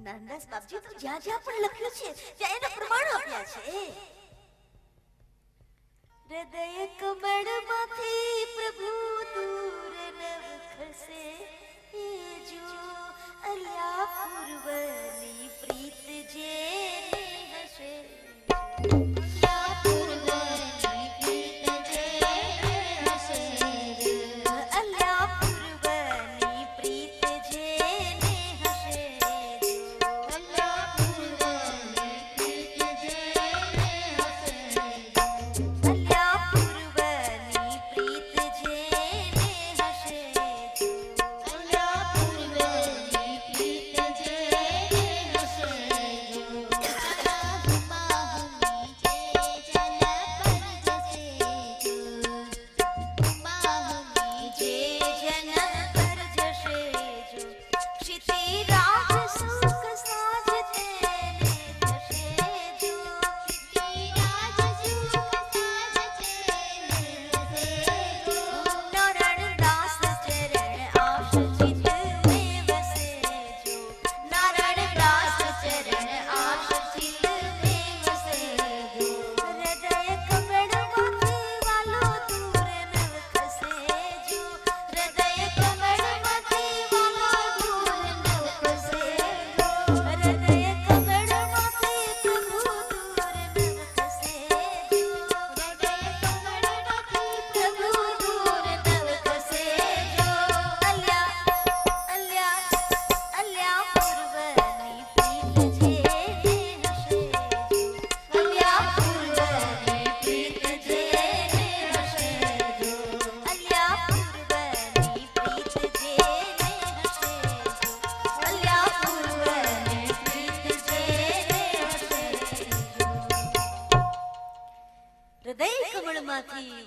નાનદાસ બાપજી તો જ્યાં જ્યાં પણ લખ્યું છે ત્યાં એના પ્રમાણો આપ્યા છે. હૃદય કમળમાંથી પ્રભુ દૂર નવ ખસે જો અલ્યા પૂર્વની પ્રીત જે હશે.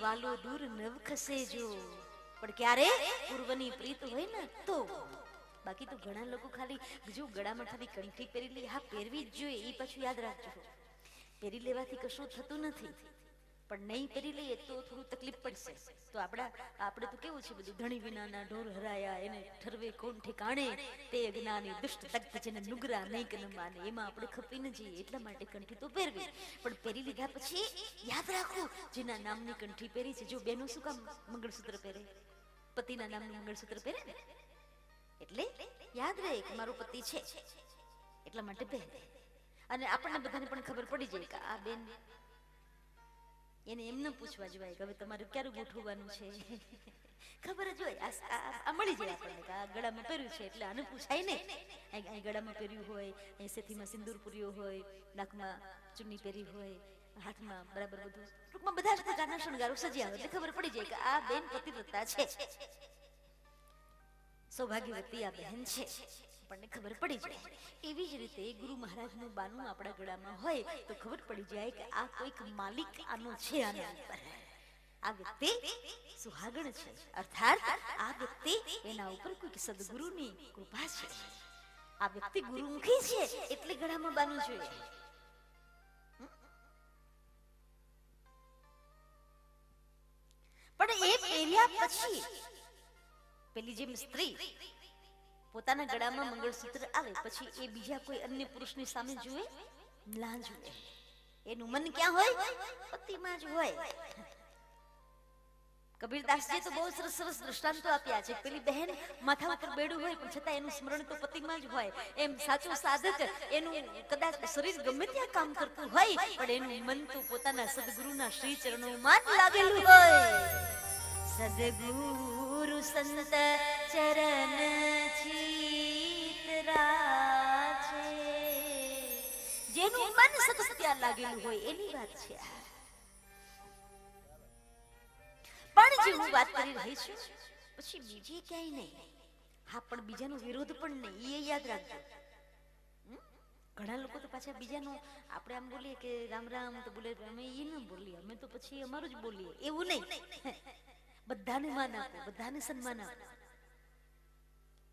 વાલો દૂર નવ ખસે જો, પણ ક્યારે પૂર્વની પ્રીત હોય ને તો. બાકી તો ઘણા લોકો ખાલી જો ગળામાં ખાલી કંઠી પહેરી લે, હા પહેરવી જ જોઈએ, એ પાછું યાદ રાખજો. પહેરી લેવાથી કશું થતું નથી, પણ નહીં પહેરી લઈએ તો થોડું તકલીફ પડશે. તો આપણે તો કેવું છે બધું, ધણી વિનાના ઢોર હરાયા એને ઠરવે કોણ ઠેકાણે, તે અજ્ઞાની દુષ્ટ તખ્ત જેને નુગરા નહીં કે ન માને, એમાં આપણે ખપી ન જઈએ એટલા માટે કંઠી તો પહેરવી. પણ પહેરી લીધા પછી યાદ રાખવું જેના નામની કંઠી પહેરી છે. જો બેનો શું કામ મંગળસૂત્ર પહેરે? પતિના નામનું મંગળસૂત્ર પહેરે ને, એટલે યાદ રહે કે મારો પતિ છે એટલા માટે પહેરે. અને આપણને બધાને પણ ખબર પડી જાય કે આ બેન, એને એમ ન પૂછવા જોઈએ કે હવે તમારે ક્યારે ગોઠવવાનું છે, ખબર જ હોય. આ મળી જાય આપણને કે આ ગળામાં પહેર્યું છે એટલે આને પૂછાય નહીં. અહીં ગળામાં પહેર્યું હોય, અહીં સેથીમાં સિંદૂર પૂર્યો હોય, નાકમાં ચુન્ની પહેરી હોય, હાથમાં બરાબર બધું, ટૂંકમાં બધા જ પ્રકારના શણગારો સજ્યા હોય એટલે ખબર પડી જાય કે આ બેન પતિવ્રતા છે, સૌભાગ્યવતી આ બહેન છે, આપણને ખબર પડી જાય. એવી જ રીતે ગુરુ મહારાજનું બાનું આપણા ગળામાં હોય તો ખબર પડી જાય કે આ કોઈક માલિક આનો છે, આના ઉપર આ વ્યક્તિ સુહાગણ છે, અર્થાત આ વ્યક્તિ એના ઉપર કોઈક સદગુરુની કૃપા છે, આ વ્યક્તિ ગુરુમુખી છે એટલે ગળામાં બાનું જોઈએ. પણ એ પહેર્યા પછી પેલી જેમ સ્ત્રી પોતાના ગળામાં મંગળસૂત્ર આવે પછી એ બીજા કોઈ અન્ય પુરુષની સામે જુએ ના જુએ, એનું મન ક્યાં હોય? પતિમાં જ હોય. કબીરદાસજી તો બહુ સરસ સરસ દ્રષ્ટાંતો આપ્યા છે. પેલી બહેન માથા ઉપર બેડું હોય પણ છતાં એનું સ્મરણ તો પતિમાં જ હોય. એમ સાચો સાધક એનું કદાચ શરીર ગમે ત્યાં કામ કરતું હોય પણ એનું મન તો પોતાના સદગુરુના શ્રી ચરણોમાં જ લાગેલું હોય. સદગુરુ સંત ચરણ ચિતરાજે, જેનું મન સતત ત્યાં લાગેલું હોય એની વાત છે. પણ જે હું વાત કરી રહી છું પછી બીજી ક્યાંય નહીં. હા, પણ બીજાનો વિરોધ પણ નહીં, એ યાદ રાખજો. ઘણા લોકો તો પાછા બીજાનો, આપણે આમ બોલીએ કે રામ રામ તો બોલે, અમે એ ન બોલીએ, અમે તો પછી અમારું જ બોલીએ, એવું નહીં. બધાને માન આપો, બધાને સન્માન આપો,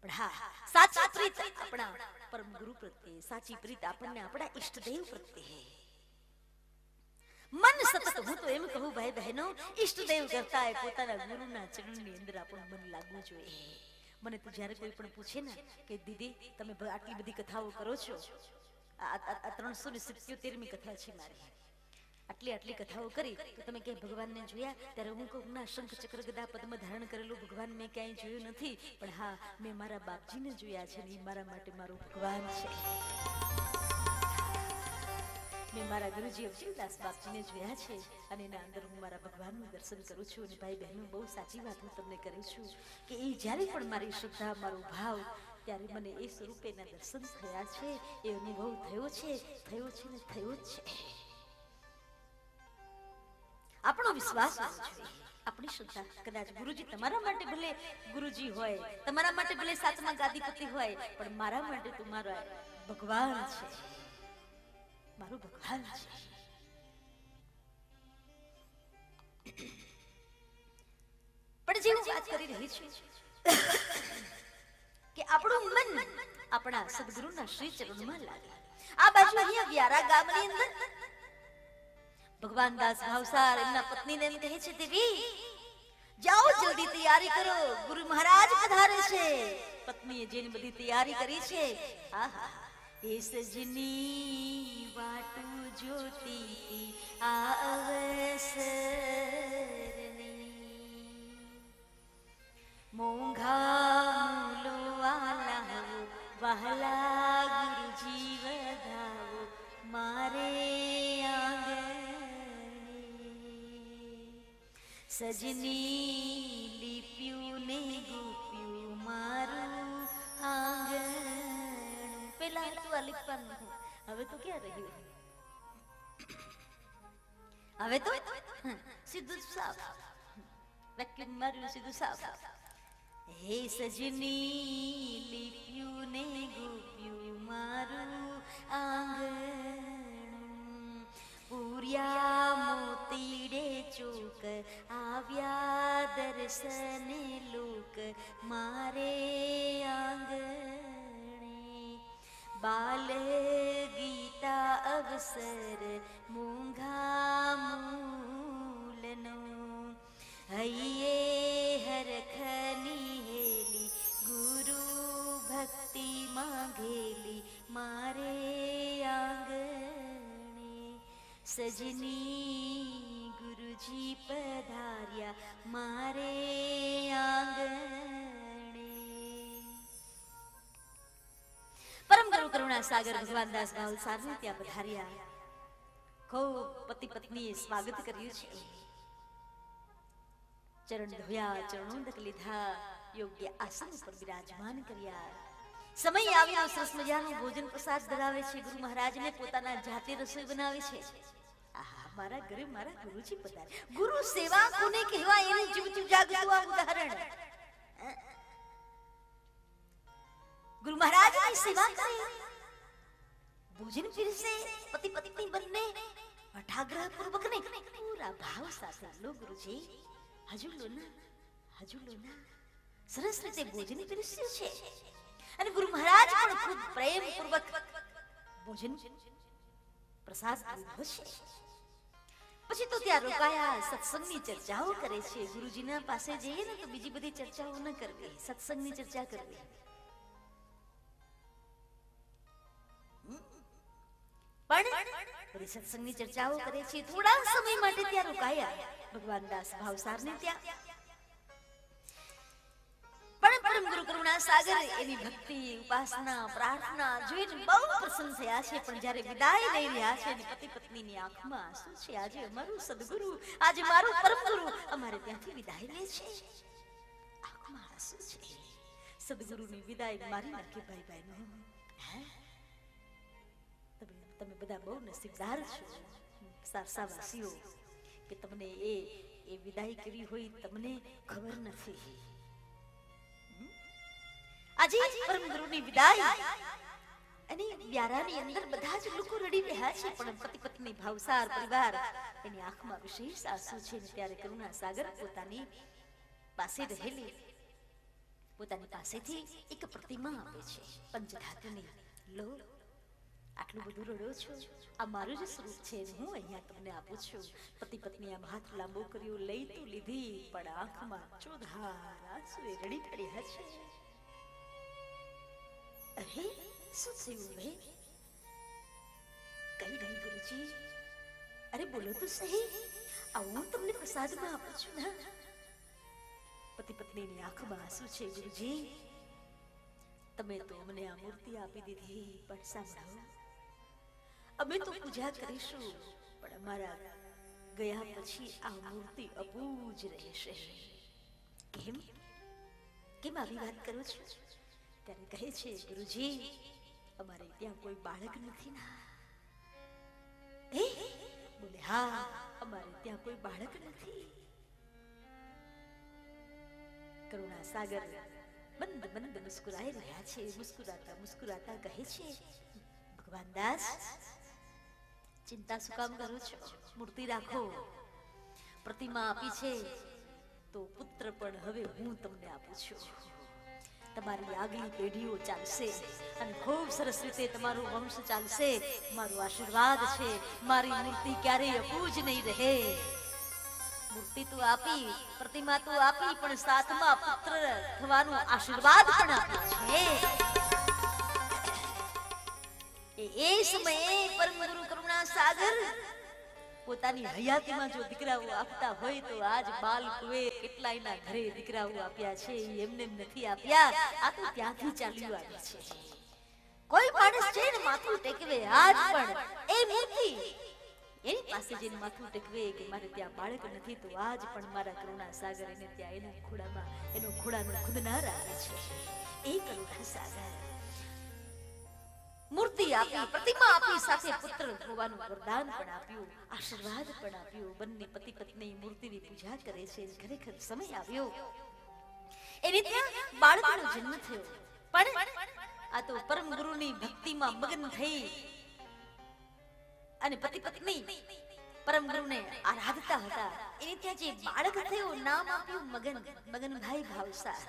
પણ હા સાચી પ્રીત આપણા પરમ ગુરુ પ્રત્યે, સાચી પ્રીત આપણને આપણા ઈષ્ટદેવ પ્રત્યે. મન સતત, હું તો એમ કહું ભાઈ બહેનો, ઈષ્ટદેવ કરતા પોતાના ગુરુના ચરણની અંદર આપણું મન લાગવું જોઈએ. મને તો જ્યારે કોઈ પણ પૂછે ને કે દીદી તમે આટલી બધી કથાઓ કરો છો, આ 377મી કથા છે મારી, આટલી કથાઓ કરી તો તમે ક્યાંય ભગવાનને જોયા? ત્યારે હું કહું ના, શંખ ચક્ર ગદા પદ્મ ધારણ કરેલું ભગવાન મેં ક્યાંય જોયું નથી, પણ હા મેં મારા બાપજીને જોયા છે ને એ મારા માટે મારું ભગવાન છે. મેં મારા ગુરુજી અવજીવદાસ બાપજીને જોયા છે અને એના અંદર હું મારા ભગવાનનું દર્શન કરું છું. અને ભાઈ બહેનો, બહુ સાચી વાત હું તમને કરું છું કે એ જ્યારે પણ મારી શ્રદ્ધા, મારો ભાવ, ત્યારે મને એ સ્વરૂપે એના દર્શન થયા છે, એ અનુભવ થયો છે ને થયો જ છે. આપણો વિશ્વાસ હોવો જોઈએ, આપણી શ્રદ્ધા. કદાચ ગુરુજી તમારા માટે ભલે ગુરુજી હોય, તમારા માટે ભલે સાતમા ગાદીપતિ હોય, પણ મારા માટે તો મારા ભગવાન છે, મારું ભગવાન છે. પણ જે હું વાત કરી રહી છું કે આપણું મન આપણા સદગુરુના શ્રી ચરણમાં લાગે. આ બાજુ અહીંયા વ્યારા ગામની અંદર ભગવાન દાસ ભાવસાર એમના પત્નીને એમ કહે છે, દેવી જાઓ જલ્દી તૈયારી કરો, ગુરુ મહારાજ પધારે છે. પત્નીએ જેની બધી તૈયારી કરી છે, આહા, એ સજની વાટું જોતી આ અવસરની, મોંઘા મૂલો વાલા વહાલા ગુરુજી વધાવો મારે સજની લીપ્યું ને ગોપ્યું મારું આંગણ. પેલા હતું આ લીપવાનું, હવે તો ક્યાં રહ્યું? હવે તો સીધું સાફ, વેક્યુમ માર્યું સીધું સાફ. હે સજની લીપ્યું ને ગોપ્યું મારું આંગણ, પૂર્યા મોતીડે ચોક આવ્યા દર્શને લોક મારે આંગણે, બાલ ગીતા અવસર મૂંઘા મૂલનો, હૈયે હરખની હેલી ગુરુ ભક્તિ માંગેલી મારે આંગણે, સજની ગુરુજી પધાર્યા મારે આંગણે. પરમ ગુરુ કરુણા સાગર ભગવાન દાસ ભાવસારને ત્યાં પધાર્યા. ખૂબ પતિ પત્નીએ સ્વાગત કર્યું છે, ચરણ ધોયા, ચરણોદક લીધા, યોગ્ય આસન પર બિરાજમાન કર્યા. સમય આવ્યો, સરસ મજાનું ભોજન પ્રસાદ ધરાવે છે. ગુરુ મહારાજને પોતાના જાતે રસોઈ બનાવે છે. મારા ઘરે મારા ગુરુજી પધારે. ગુરુ સેવા કોને કહેવાય એનું જીવતું જાગતું આ ઉદાહરણ. ગુરુ મહારાજની સેવા કરે, ભોજન પીરસે, પતિ પત્ની બંને અઠાગ્રહ પૂર્વક ને પૂરા ભાવ સાથે, લો ગુરુજી હજુ લો ના, હજુ લો ના. સરસ રીતે ભોજન પીરસ્યું છે અને ગુરુ મહારાજ પણ ખૂબ પ્રેમ પૂર્વક ભોજન પ્રસાદ લીધો છે. પછી તો ત્યાં રોકાયા, સત્સંગની ચર્ચાઓ કરે છે. ગુરુજીના પાસે જઈએ ને તો બીજી બધી ચર્ચાઓ ન કરવી, સત્સંગની ચર્ચા કરવી. પણ બધી સત્સંગની ચર્ચાઓ કરે છે. થોડા સમય માટે ત્યાં રોકાયા ભગવાન દાસ ભાવસારને ત્યાં. પણ પરમ ગુરુ કરુણા સાગર એની ભક્તિ, ઉપાસના, પ્રાર્થના જોઈને બહુ પ્રસન્ન થયા છે. પણ જ્યારે વિદાય લઈ રહ્યા છે અને પતિ પત્નીની આંખમાં આંસુ છે, આજે અમારું સદગુરુ, આજે મારું પરમ ગુરુ અમારે ત્યાંથી વિદાય લે છે, આંખમાં આંસુ છે. સદગુરુની વિદાય મારી નાખી ભાઈ બહેનો. તમે બધા બહુ નસીબદાર છો સારસાવાસીઓ કે તમને એ વિદાય કેવી હોય તમને ખબર નથી. આજે પરમ ગુરુની વિદાય અને વ્યારાની અંદર બધા જ લોકો રડી રહ્યા છે, પણ પતિ પત્ની ભાવસાર પરિવાર એની આંખમાં વિશેષ આંસુ છે. ત્યારે કરુણા સાગર પોતાની પાસે રહેલી, પોતાની પાસેથી એક પ્રતિમા આપે છે પંચધાતુની. લો, આટલું બધું રડો છો, આ મારું જ સ્વરૂપ છે, હું અહીંયા તમને આપું છું. પતિ પત્ની આમ હાથ લાંબો કર્યો, લઈ તો લીધી, પણ આંખમાં ચોધાર આંસુએ રડી પડ્યા છે. અરે શું થયું ભાઈ? કઈ નહીં ગુરુજી. અરે બોલો તો સહી. આવું તમને પ્રસાદમાં આપું છું ને. પતિ પત્નીની આંખમાં આંસુ છે. ગુરુજી તમે તો અમને આ મૂર્તિ આપી દીધી, પણ સાંભળો, અમે તો પૂજા કરીશું, પણ અમારા ગયા પછી આ મૂર્તિ અબૂજ રહેશે. કેમ કેમ આવી વાત કરો છો? ત્યારે કહે છે, ગુરુજી અમારે ત્યાં કોઈ બાળક નથી ના. હે બોલે, હા અમારે ત્યાં કોઈ બાળક નથી. કરુણા સાગર મંદ મંદ મુસ્કુરાઈ રહ્યા છે. મુસ્કુરાતા મુસ્કુરાતા કહે છે, ભગવાન દાસ ચિંતા શું કામ કરો છો? મૂર્તિ રાખો. પ્રતિમા આપી છે તો પુત્ર પણ હવે હું તમને આપું છું. તમારી આગલી પેઢીઓ ચાલશે અને ખૂબ સરસ રીતે તમારો વંશ ચાલશે. મારો આશીર્વાદ છે. મારી મૂર્તિ ક્યારેય અબૂજ નહીં રહે. મૂર્તિ તો આપી, પ્રતિમા તો આપી, પણ સાથમાં પુત્ર થવાનો આશીર્વાદ પણ આપ્યો છે. એ સમયે પરમ ગુરુ કરુણા સાગર પોતાની હયાતીમાં જો દીકરાઓ આપતા હોય તો આજ બાલ કુંવર કેટલાયના ઘરે દીકરાઓ આપ્યા છે. એમને નથી આપ્યા, આ તો ત્યાંથી ચાલ્યું આવે છે. કોઈ માણસ છે ને માથું ટેકવે, આજ પણ એ મૂર્તિ એની પાસે જઈને માથું ટેકવે કે મારે ત્યાં બાળક નથી, તો આજ પણ મારા કરુણા સાગર એને ત્યાં એના ખોડામાં એનો ખોડાનો ખુદનાર આવે છે. એ કરુણા સાગર મૂર્તિ આપી, પ્રતિમા આપી, સાથે પુત્ર હોવાનું વરદાન પણ આપ્યું, આશીર્વાદ પણ આપ્યું. બંને પતિ પત્ની મૂર્તિની પૂજા કરે છે. ખરેખર સમય આવ્યો, એને ત્યાં બાળકનો જન્મ થયો. પણ આ તો પરમ ગુરુની ભક્તિમાં મગ્ન થઈ અને પતિ પત્ની પરમ ગુરુને આરાધતા હતા. એને ત્યાં જે બાળક થયો, નામ આપ્યું મગન, મગનભાઈ ભાવસાર.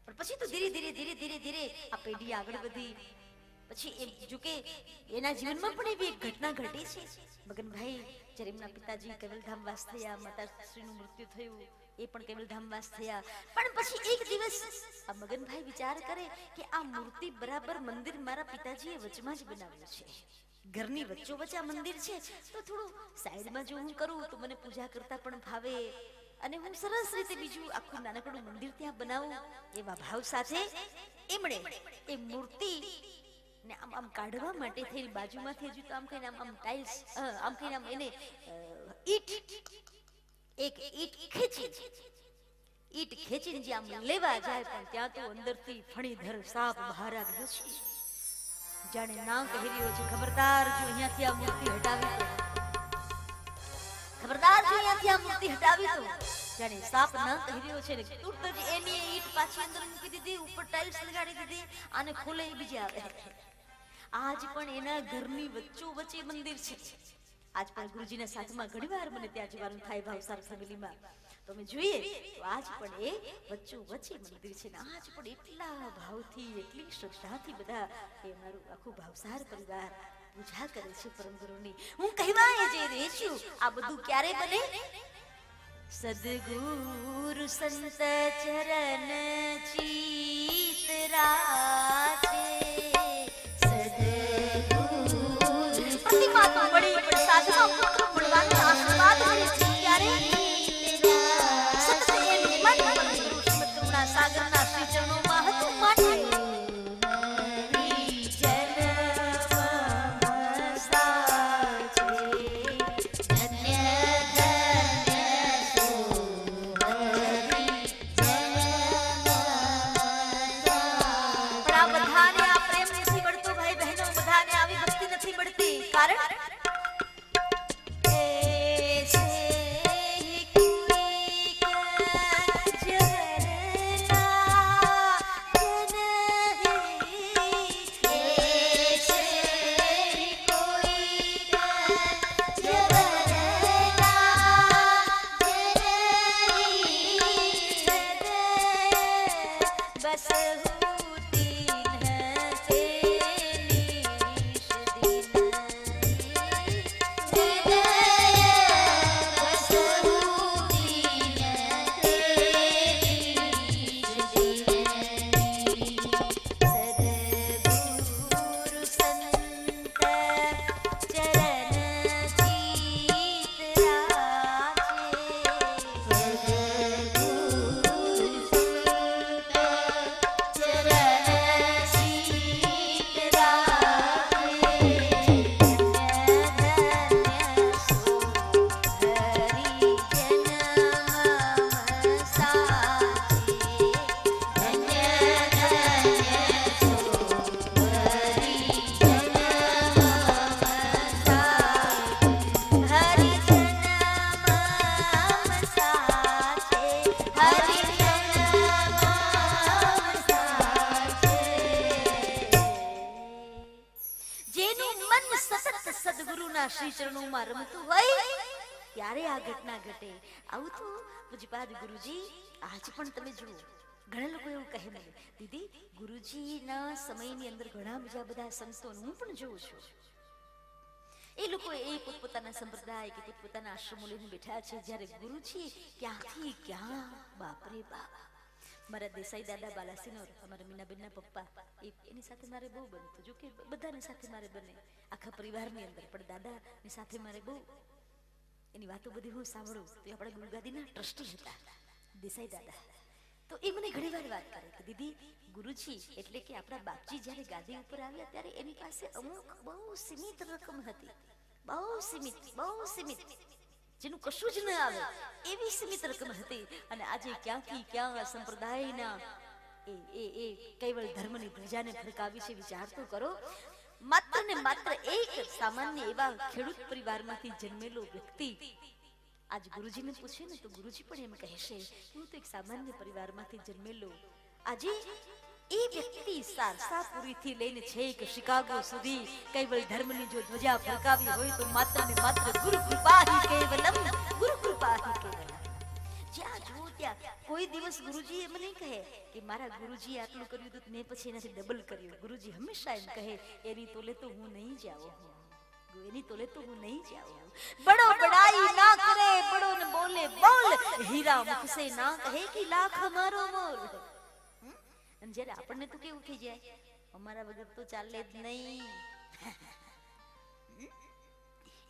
પણ પછી તો ધીરે ધીરે ધીરે ધીરે ધીરે આ પેઢી આગળ વધી. પછી એ જો કે એના જીવનમાં પણ એવી એક ઘટના ઘટી છે. મગનભાઈ જ્યારે એમના પિતાજી કેવલધામ વાસ થયા, માતાશ્રીનું મૃત્યુ થયું, એ પણ કેવલધામ વાસ થયા. પણ પછી એક દિવસ આ મગનભાઈ વિચાર કરે કે આ મૂર્તિ બરાબર મંદિર મારા પિતાજીએ વચમાં જ બનાવ્યું છે. ઘરની વચ્ચોવચ્ચ આ મંદિર છે, તો થોડું સાઈડમાં જો હું કરું તો મને પૂજા કરતા પણ ભાવે અને હું સરસ રીતે બીજું આખું નાનકડું મંદિર ત્યાં બનાવું. એવા ભાવ સાથે એમણે એ મૂર્તિ ને આમ આમ કાઢવા માટે થઈ બાજુમાંથી હજુ તો આમ કહીને આમ ટાઇલ્સ આમ કહીને આમ એને એક ઈટ ખેંચીને જે આમ લેવા જાય, પણ ત્યાં તો અંદરથી ફણીધર સાપ બહાર આવ્યો છે. જાણે ના કહી રહ્યો છે, ખબરદાર જો અહીંયાથી આ મૂર્તિ હટાવી તો, ખબરદાર જો અહીંયાથી આ મૂર્તિ હટાવી તો. જાણે સાપ ના કહી રહ્યો છે ને તુરત જ એની ઈટ પાછી અંદર મૂકી દીધી, ઉપર ટાઇલ્સ લગાડી દીધી અને ખોલે બીજી આવે. આજ પણ એના ઘરની વચ્ચો વચ્ચે મંદિર છે. આજ પણ ગુરુજીના સાથમાં ઘણીવાર મને ત્યાં જવાનું થાય ભાવસાર ફેમિલીમાં, તો અમે જોઈએ તો આજ પણ એ વચ્ચો વચ્ચે મંદિર છે. આજ પણ એટલા ભાવથી, એટલી શ્રદ્ધાથી બધા એ મારું આખું ભાવસાર પરિવાર પૂજા કરે છે પરમ ગુરુની. હું કહેવાય જઈ રહી છું, આ બધું ક્યારે બને? સદગુરુ સંત ચરણ ચિતરાજે, સદગુરુ પ્રતિમા તો મળી, પણ સાધમાં પુત્ર મળવાનો આશીર્વાદ મળે છે. ક્યારે? સતત એની મન કરુણા સાગરના શ્રી ચરણોમાં હતું માટે ગુરુના શ્રી ચરણોમાં રમતું હોય ત્યારે આ ઘટના ઘટે. આવું તો પૂજ્યપાદ ગુરુજી આજ પણ તમે જુઓ, ઘણા લોકો એવું કહે મને, દીદી ગુરુજીના સમયની અંદર ઘણા બીજા બધા સંતોનું હું પણ જોઉં છું, એ લોકો એ પોતપોતાના સંપ્રદાય કે પોતપોતાના આશ્રમો લઈને બેઠા છે, જ્યારે ગુરુજી ક્યાંથી ક્યાં, બાપરે બાપ. મારા દેસાઈ દાદા બાલાસિનોર, અમારા મીનાબેનના પપ્પા, એની સાથે મારે બહુ બનતું, જો કે બધાની સાથે મારે બને આખા પરિવારની અંદર, પણ દાદાની સાથે મારે બહુ એની વાતો બધી હું સાંભળું તો એ આપણા ગુરુગાદીના ટ્રસ્ટી હતા દેસાઈ દાદા. તો એ મને ઘણી વાર વાત કરે કે દીદી ગુરુજી એટલે કે આપણા બાપજી જ્યારે ગાદી ઉપર આવ્યા ત્યારે એની પાસે અમુક બહુ સીમિત રકમ હતી, બહુ સીમિત જેનું કશું જ ન આવે એવી સીમિત રકમ હતી. અને આજે ક્યાંથી ક્યાં સંપ્રદાયના એ કૈવલ ધર્મની ધજાને ફરકાવી છે. વિચાર તો કરો, માત્ર ને માત્ર એક સામાન્ય એવા ખેડૂત પરિવારમાંથી જન્મેલો વ્યક્તિ આજ ગુરુજીને પૂછે ને તો ગુરુજી પણ એમ કહેશે હું તો એક સામાન્ય પરિવારમાંથી જન્મેલો. આજે એ વ્યક્તિ સારસાપુરીથી લઈને છેક શિકાગો સુધી કૈવલ ધર્મની જો ધ્વજા ફરકાવી હોય તો માત્ર ને માત્ર ગુરુ કૃપા હી કેવલમ, ગુરુ કૃપા હી કેવલમ. જ્યાં જુઓ ત્યાં કોઈ દિવસ ગુરુજી એમ નહીં કહે કે મારા ગુરુજી આટલું કર્યું તો મેં પછી એનાથી ડબલ કર્યું. ગુરુજી હંમેશા એમ કહે એની તોલે તો હું નહીં જાઉં, એની તોલે તો હું નહીં જાઉં. બડો બડાઈ ના કરે, બડો ને બોલે બોલ, હીરા મુખ સે ના કહે કે લાખ મારો મોલ. અને જ્યારે આપણને તો કેવું થઈ જાય, અમારા વગર તો ચાલે જ નહીં.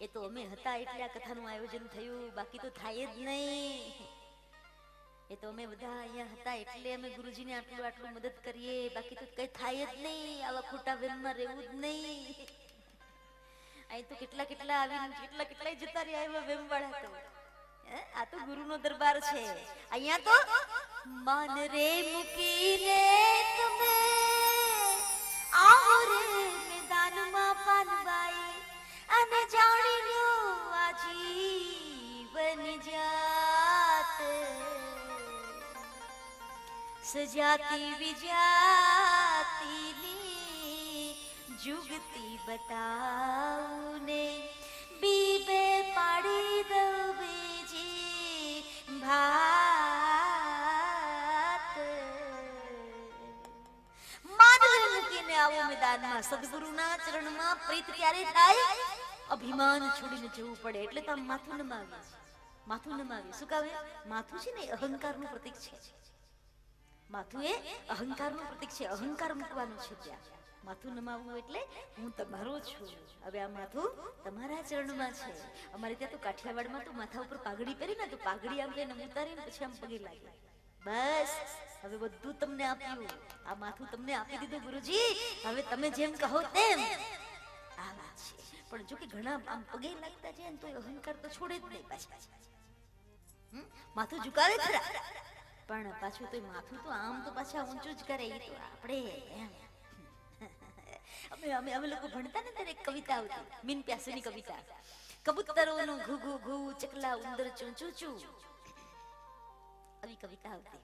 એ તો અમે હતા એટલે આ કથાનું આયોજન થયું, બાકી તો થાય જ નહીં. એ તો અમે બધા અહીંયા હતા એટલે અમે ગુરુજીને આટલું મદદ કરીએ, બાકી તો કઈ થાય જ નહીં. આવા ખોટા વેમમાં રહેવું જ નહીં. અહીં તો કેટલા આવીને કેટલા જતા રહ્યા એવા વેમ વાળા. તો આ તો ગુરુનો દરબાર છે. અહીંયા તો માન રે મૂકીને તમે આવો રે મેદાનમાં પાનબાઈ, અને જાણી લો આજીવન જાત સજાતી વિજાતીની જુગતી બતાઉને બીબે પાડી દઉં બીજી ભાત. માનવે મૂકીને આવો મેદાનમાં, સદગુરુના ચરણમાં પ્રીત ક્યારે થાય? અભિમાન છોડીને જવું પડે. એટલે તો માથું નમાવી, શું કહે? માથું છે ને અહંકારનું પ્રતીક છે. માથું એ અહંકારનું પ્રતીક છે, અહંકાર મૂકવાનું છે ત્યાં. માથું નમાવવું એટલે હું તમારો છું, હવે આ માથું તમારા ચરણમાં છે. અમારે ત્યાં તો કાઠિયાવાડમાં તો માથા ઉપર પાઘડી પહેરી ને તો પાઘડી આમ લઈને ઉતારીને પછી આમ પગે લાગે. બસ હવે બધું તમને આપ્યું, આ માથું તમને આપી દીધું ગુરુજી, હવે તમે જેમ કહો તેમ. આ વાત છે. પણ જો કે ઘણા આમ પગે લાગતા છે તો અહંકાર તો છોડે જ નહીં પાછા. માથું ઝુકાવે ખરા, પણ પાછું તો માથું તો આમ તો પાછા ઊંચું જ કરે. એ તો આપણે અમે લોકો ભણતા ને ત્યારે એક કવિતા આવતી, મીન પ્યાસીની કવિતા. કબૂતરોનું ઘુ ઘુ ઘુ, ચકલા ઉંદર ચૂ ચૂ ચૂ, આવી કવિતા આવતી.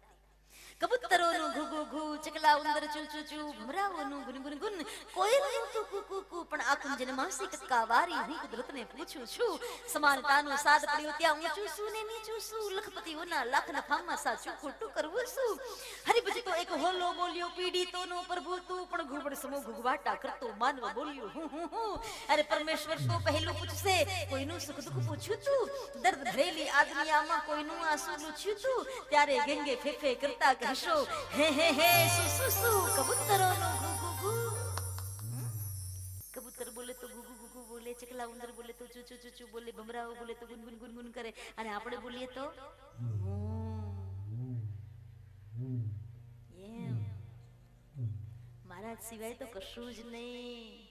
કબૂતરોનું ઘુ ઘુ ઘુ, ચકલા ઉંદર ચૂ ચૂ ચૂ, ભમરાઓનું ગુન ગુન ગુન, કોયલનું કુ કુ કુ કુ, પણ આ કુંજન માસી કટકા વારી હું કુદરતને પૂછું છું. સમાનતાનો સાદ પડ્યો ત્યાં ઊંચું છું ને નીચું છું, લખપતિઓના લાખ નફામાં સાચું ખોટું કરવું શું? હરિભજી તો એક હોલો બોલ્યો, પીડિતોનો પ્રભુ તું, પણ ઘુબડ સમો ઘુઘવાટા કરતો માનવ બોલ્યો હું હું હું. અરે પરમેશ્વર તો પહેલું પૂછશે, કોઈનું સુખ દુઃખ પૂછ્યું તું? દર્દ ભરેલી આદમિયામાં કોઈનું આંસુ લૂછ્યું તું? ત્યારે ગંગે ફેફે કરતા કહેશો હે હે હે સુ સુ સુ. કબૂતરોનો ઘુ ઘુ ઘુ, કબૂતર બોલે તો ઘુ ઘુ ઘુ ઘુ બોલે, ચકલા ઉંદર બોલે તો ચૂ ચૂ ચૂ ચૂ બોલે, ભમરાઓ બોલે તો ગુન ગુન ગુન ગુન કરે, અને આપણે બોલીએ તો એમ. મારા સિવાય તો કશું જ નહીં,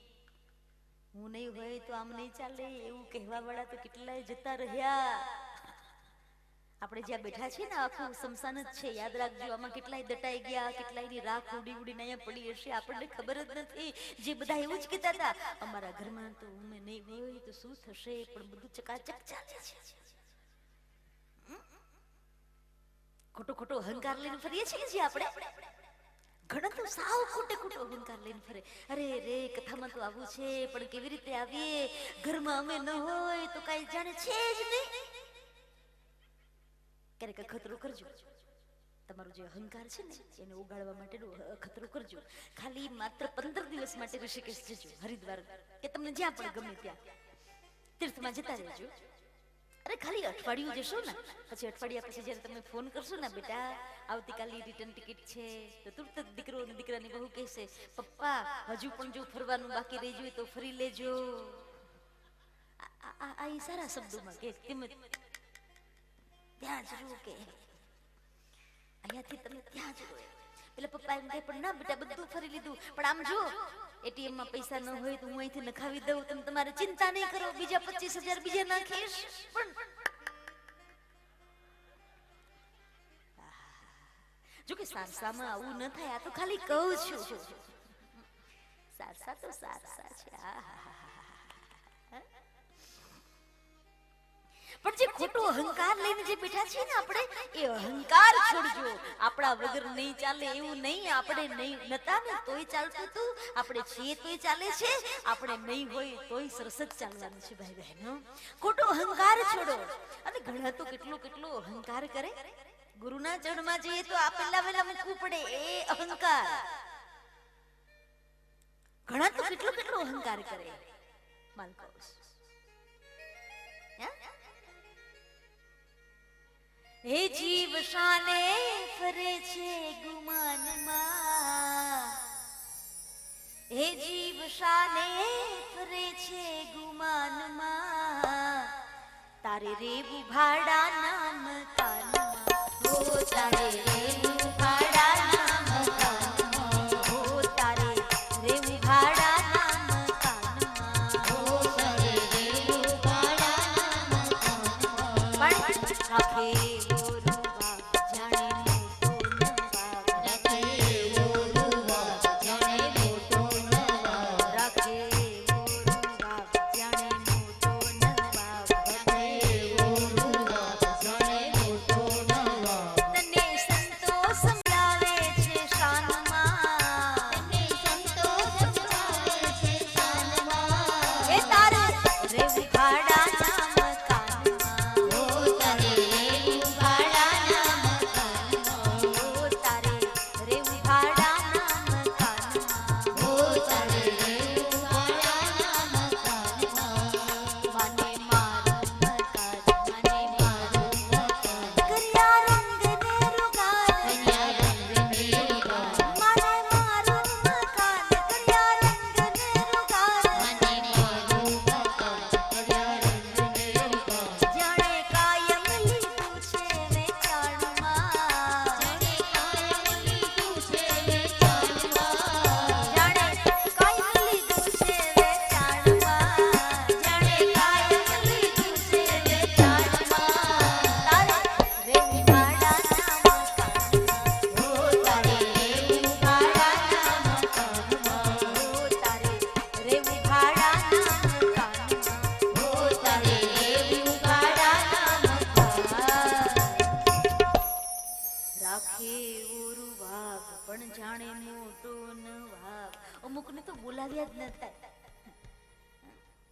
હું નહીં હોય તો આમ નહીં ચાલે, એવું કહેવા વાળા તો કેટલાય જતા રહ્યા. આપણે જ્યાં બેઠા છીએ ને આખું સમસાન જ છે, યાદ રાખજો. આમાં કેટલાય દટાઈ ગયા, કેટલાયની રાખ ઉડી ઉડીને અહીંયા પડી હશે, આપણને ખબર જ નથી. જે બધા એવું જ કહેતા હતા, અમારા ઘરમાં તો અમે નહીં હોય તો શું થશે, પણ બધું ચકાચક ચાલે છે. ખોટો ખોટો અહંકાર લઈને ફરીએ છીએ જે આપણે. ઘણા તો સાવ ખોટે ખોટો અહંકાર લઈને ફરે. અરે રે કથામાં તો આવું છે પણ કેવી રીતે આવીએ, ઘરમાં અમે ન હોય તો કઈ જાણે છે જ નહીં. ક્યારેક અખતરો કરજો, તમારો જે અહંકાર છે ને એને ઉગાડવા માટેનો અખતરો કરજો. ખાલી માત્ર 15 દિવસ માટે ઋષિકેશ જજો, હરિદ્વાર કે તમને જ્યાં પણ ગમે ત્યાં તીર્થમાં જતા રહેજો. અરે ખાલી અઠવાડિયું જશો ને, પછી અઠવાડિયા પછી જયારે તમે ફોન કરશો ને, બેટા આવતીકાલની રિટર્ન ટિકિટ છે, તો તુરત જ દીકરો અને દીકરાની બહુ કહેશે, પપ્પા હજુ પણ જો ફરવાનું બાકી રહી ગયું તો ફરી લેજો. આ સારા શબ્દોમાં કે તેમ ત્યાં જ રહો, કે અહીંયાથી તમે ત્યાં જ રહો. એટલે પપ્પા એમ કહે પણ ના બેટા બધું ફરી લીધું, પણ આમ જો એટીએમ માં પૈસા ન હોય તો હું અહીંથી નખાવી દઉં, તમે તમારે ચિંતા નહીં કરો, બીજા 25,000 બીજા નાખીશ. પણ જો કે સારસામાં આવું ન થાય, આ તો ખાલી કહું છું. સારસા તો સારસા છે. પણ જે ખોટો અહંકાર લઈને જે બેઠા છે ને આપણે, એ અહંકાર છોડજો. આપણા વગર નહીં ચાલે એવું નહીં. આપણે નહીં નતા ને તોય ચાલતું હતું, આપણે છીએ તોય ચાલે છે, આપણે નહીં હોય તોય સરસ જ ચાલવાનું છે ભાઈ બહેનો. ખોટો અહંકાર છોડો. અને ઘણા તો કેટલો કેટલો અહંકાર કરે. ગુરુના ચરણમાં જઈએ તો આ પહેલા મૂકવું પડે એ અહંકાર. ઘણા તો કેટલો કેટલો અહંકાર કરે. માલકૌસ હે જીવ શાને ફરે છે ગુમાનમાં, હે જીવ શાને ફરે છે ગુમાનમાં, તારે રેવું ભાડા નામ કાનમાં, હો તારે રેવું ભાડા નામ કાનમાં, હો તારે રેવું ભાડા નામ કાનમાં, હો તારે રેવું ભાડા નામ કાનમાં. પણ રાખે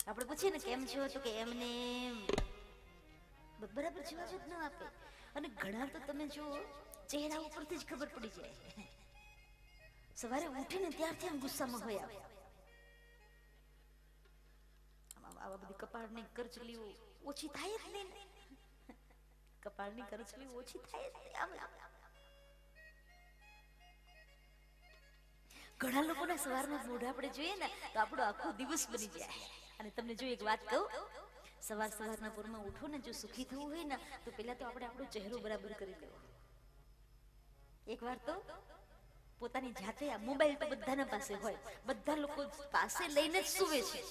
આપણે પૂછીએ ને કેમ છો તો કે એમને બરાબર જવાબ જ ન આપે. અને ઘણા તો તમે જો ચહેરા ઉપરથી જ ખબર પડી જાય, સવારે ઉઠીને ત્યારથી આમ ગુસ્સામાં હોય. આવા બધી કપાળની કરચલીઓ ઓછી થાય જ નહીં. કપાળની કરચલીઓ ઓછી થાય જ નહીં. ઘણા લોકોના સવારમાં મોઢા આપણે જોઈએ ને તો આપણો આખો દિવસ બની જાય. અને તમને જો એક વાત કહું, સવારના પોરમાં ઉઠો ને જો સુખી થવું હોય ને તો પહેલા તો આપણે આપણો ચહેરો બરાબર કરી દેવો. એકવાર તો પોતાની જાતે, આ મોબાઈલ તો બધાના પાસે હોય, બધા લોકો પાસે લઈને જ સૂવે છે.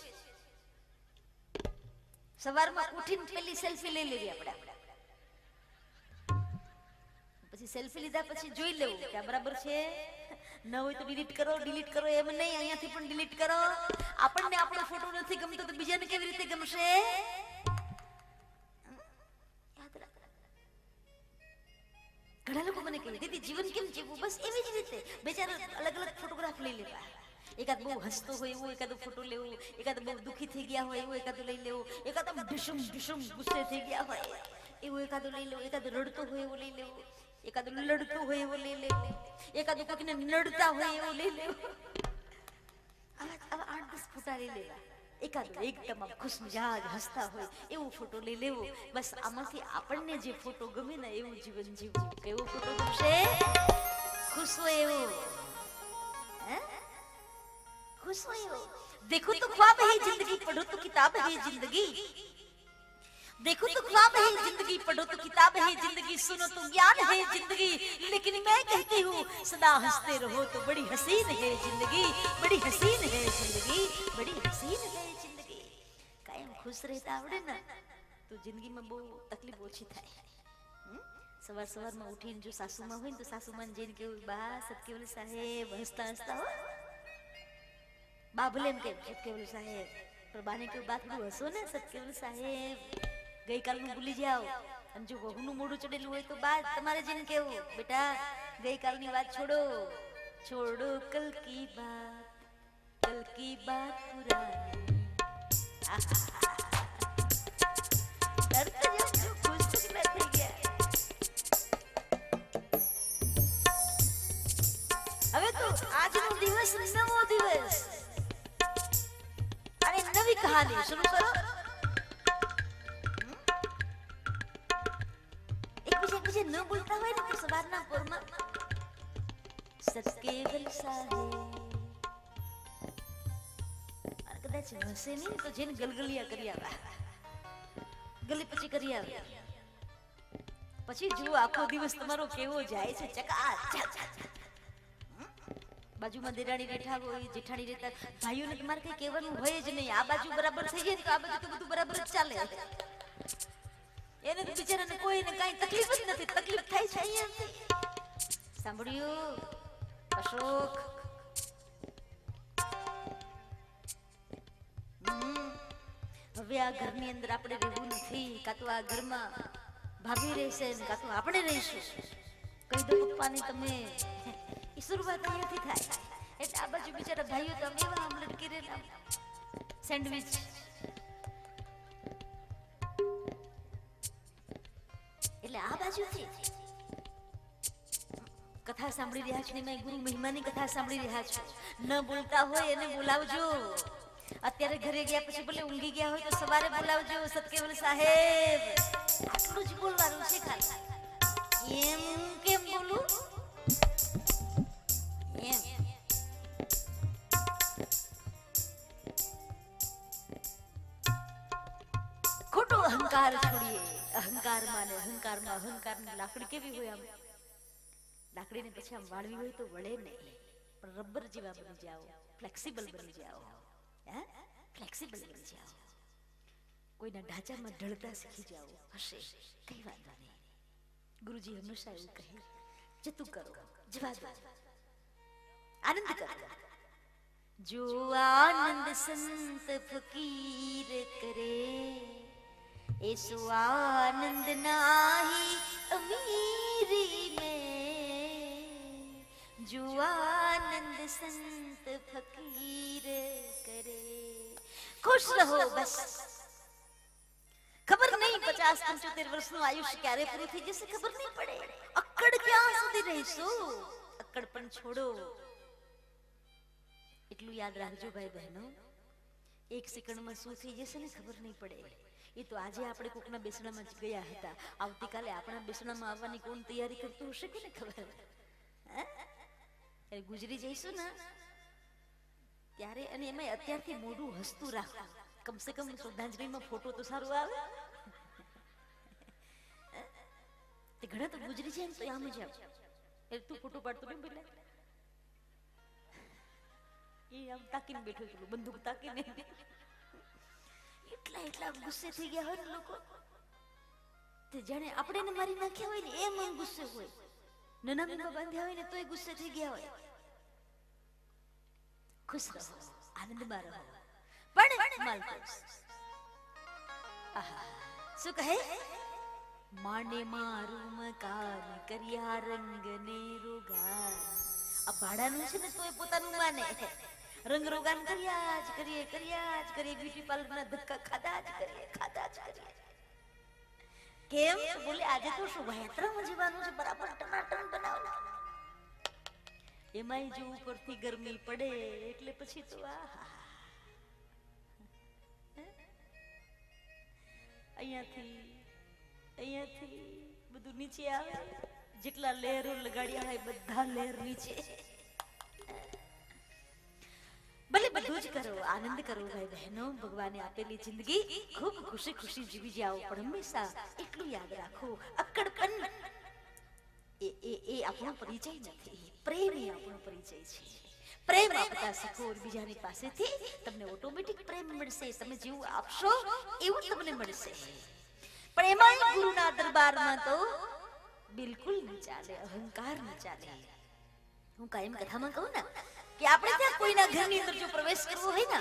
સવારમાં ઉઠીને પેલી સેલ્ફી લઈ લેવી આપણે. પછી સેલ્ફી લીધા પછી જોઈ લેવું કે આ બરાબર છે, ન હોય તો ડિલીટ કરો એમ નહીં, અહીંયાથી પણ ડિલીટ કરો. આપણને આપણો ફોટો નથી ગમતો તો બીજાને કેવી રીતે ગમશે? યાદ રાખ. ઘણા લોકો મને કહે દીદી જીવન કેમ જીવવું? બસ એવી જ રીતે. બેચારા એકાદ બહુ હસતો હોય એવો એકાદો ફોટો લેવો, એકાદ બહુ દુખી થઈ ગયા હોય એવો એકાદો લઈ લેવો, એકાદ આમ ઢીસુમ ઢીસુમ ગુસ્સે થઈ ગયા હોય એવો એકાદો લઈ લેવો, એકાદ રડતો હોય એવો લઈ લેવો, એકાદ લડતો હોય એવો લઈ લેવો, એકાદ કોઈકને નડતા હોય એવો લઈ લેવો. આવા 8-10 ફોટા લઈ લેવા. એકાદો એકદમ ખુશ મિજાજ હસતા હોય એવો ફોટો લઈ લેવો. બસ આમાંથી આપણને જે ફોટો ગમે ને એવું જીવન જીવવું. કેવો ફોટો ગમશે? खुश हो वो, खुश हो वो। देखो तो ख्वाब है जिंदगी, पढ़ो तो किताब है जिंदगी। देखो तो ख्वाब है जिंदगी, पढ़ो तो किताब है जिंदगी, सुनो तो ज्ञान है जिंदगी। लेकिन मैं कहती हूँ सदा हंसते रहो तो बड़ी हसीन है जिंदगी, बड़ी हसीन है जिंदगी, बड़ी हसीन है जिंदगी। कायम खुश रहता आवड़े ना तो जिंदगी में बहुत तकलीफ ओછી થાય. સવાર સવારમાં ઉઠીને જો સાસુમાં હોય ને તો સાસુમાને જઈને કેવું, બા સત્કેવલ સાહેબ, હસતા હસતા હો બા ભલે એમ કે સત્કેવલ સાહેબ, પણ બાને કેવું, બા થોડું હસો ને સત્કેવલ સાહેબ, ગઈકાલનું ભૂલી જાઓ. અને જો વહુનું મોઢું ચડેલું હોય તો બા તમારે જઈને કેવું, બેટા ગઈકાલની વાત છોડો, છોડો કલ કી બાત પુરાની. હવે તો આજનો દિવસ નવો દિવસ અને નવી કહાની શરૂ કરો. એકબીજા ન બોલતા હોય ને તો સવારના પોરમાં સત્કેવલ સાહેબ, કદાચ હસે નહીં તો જેને ગલગલિયા કરી આવ્યા, ગલી પછી કરી આવ્યા, પછી જુઓ આખો દિવસ તમારો કેવો જાય છે, ચકાચક. બાજુમાં દેરાણી બેઠા હોય, જેઠાણી રહેતા, ભાઈઓને તમારે કઈ કહેવાનું હોય જ નહીં. આ બાજુ બરાબર થઈ જાય તો આ બાજુ તો બધું બરાબર જ ચાલે. એને તો બિચારાને કોઈને કઈ તકલીફ જ નથી. તકલીફ થાય છે અહીંયાથી. સાંભળ્યું અશોક? હવે આ ઘરની અંદર આપણે રહેવું નથી. કાં તો આ ઘરમાં ભાભી રહેશે ને કાં તો આપણે રહીશું. કહી દો પપ્પાને તમે, શરૂઆત અહીંયાથી થાય. એટલે આ બાજુ બિચારા ભાઈઓ તો એવા આમ લટકી રહેલા સેન્ડવિચ. એટલે આ બાજુથી કથા સાંભળી રહ્યા છો, એમાં ગુરુ મહિમાની કથા સાંભળી રહ્યા છો. ન બોલતા હોય એને બોલાવજો. અત્યારે ઘરે ગયા પછી ભલે ઊંઘી ગયા હોય તો સવારે બોલાવજો, સત્કેવલ સાહેબ. આટલું જ બોલવાનું છે ખાલી. એમ કેમ બોલું? ખોટો અહંકાર છોડીએ. અહંકારમાં ને અહંકારમાં, અહંકારની લાકડી કેવી હોય, આમ લાકડીને પછી આમ વાળવી હોય તો વળે નહીં, પણ રબર જેવા બની જાઓ, ફ્લેક્સિબલ બની જાઓ. ફ્લેક્સિબલ બની જાઓ. કોઈના ઢાંચામાં ઢળતા શીખી જાઓ. હશે કઈ વાંધો નહીં. ગુરુજી હંમેશા એવું કહે, જતું કરો, જવા દો, આનંદ કરો. જો આનંદ સંત ફકીર કરે, એસો આનંદ નાહી અમીરી में. जो आनंद संत फकीर करे. खुश રહો બસ. ખબર નહીં 50-75 વર્ષનું આયુષ્ય ક્યારે પૂરું થઈ જશે ખબર નહીં પડે. અક્કડ ક્યાં સુધી રહીશું? અક્કડ પણ છોડો. એટલું યાદ રાખજો ભાઈ બહેનો, એક સેકન્ડમાં શું થઈ જશે ને ખબર નહીં પડે. એ તો આજે આપણે કોકના બેસણામાં જ ગયા હતા, આવતીકાલે આપણા બેસણામાં આવવાની કોણ તૈયારી કરતું હશે કોને ખબર. ગુજરી જઈશું ને ત્યારે, અને એમાં અત્યારથી મોઢું હસતું રાખવું. કમસે કમ શ્રદ્ધાંજલિમાં ફોટો તો સારું આવે. તે ઘણા તો ગુજરી જાય ને તો આમ જ આમ, એટલે તું ફોટો પાડતો કેમ પેલા એ આમ તાકીને બેઠો, પેલું બંદૂક તાકીને. એટલા ગુસ્સે થઈ ગયા હોય ને લોકો, તે જાણે આપણે એને મારી નાખ્યા હોય ને એમ ગુસ્સે હોય. નનામીમાં બાંધ્યા હોય ને તોય ગુસ્સે થઈ ગયા હોય. ખુશ રહો, આનંદમાં રહો, પણ માલકોસ. આહા, શું કહે? માને મારું મકાન કર્યા રંગ ને રોગાન. આ ભાડાનું છે ને તોય પોતાનું માને. રંગરોગાન કર્યા જ કરીએ બ્યુટી પાર્લરના ધક્કા ખાધા જ કરીએ કેમ બોલે આજે તો શું યાત્રામાં જવાનું છે બરાબર ટનાટન બનાવો એમાંય જો ઉપરથી ગરમી પડે એટલે પછી તો અહીંયાથી બધું નીચે આવે જેટલા લહેરો લગાડ્યા હોય બધા લહેર નીચે ભલે બધું જ કરો આનંદ કરો ભાઈ બહેનો ભગવાને આપેલી જિંદગી ખૂબ ખુશી ખુશી જીવી જાઓ પણ હંમેશા એટલું યાદ રાખો અક્કડપન એ આપણો પરિચય નથી પ્રેમ એ આપણો પરિચય છે પ્રેમ આપતા શીખો બીજાની પાસેથી તમને ઓટોમેટિક પ્રેમ મળશે તમે જેવું આપશો એવું તમને મળશે પણ એમાં ગુરુના દરબારમાં તો બિલકુલ ન ચાલે અહંકાર ન ચાલે હું કાયમ કથામાં કહું ને કે આપણે ત્યાં કોઈના ઘરની અંદર જો પ્રવેશ કરવો હોય ને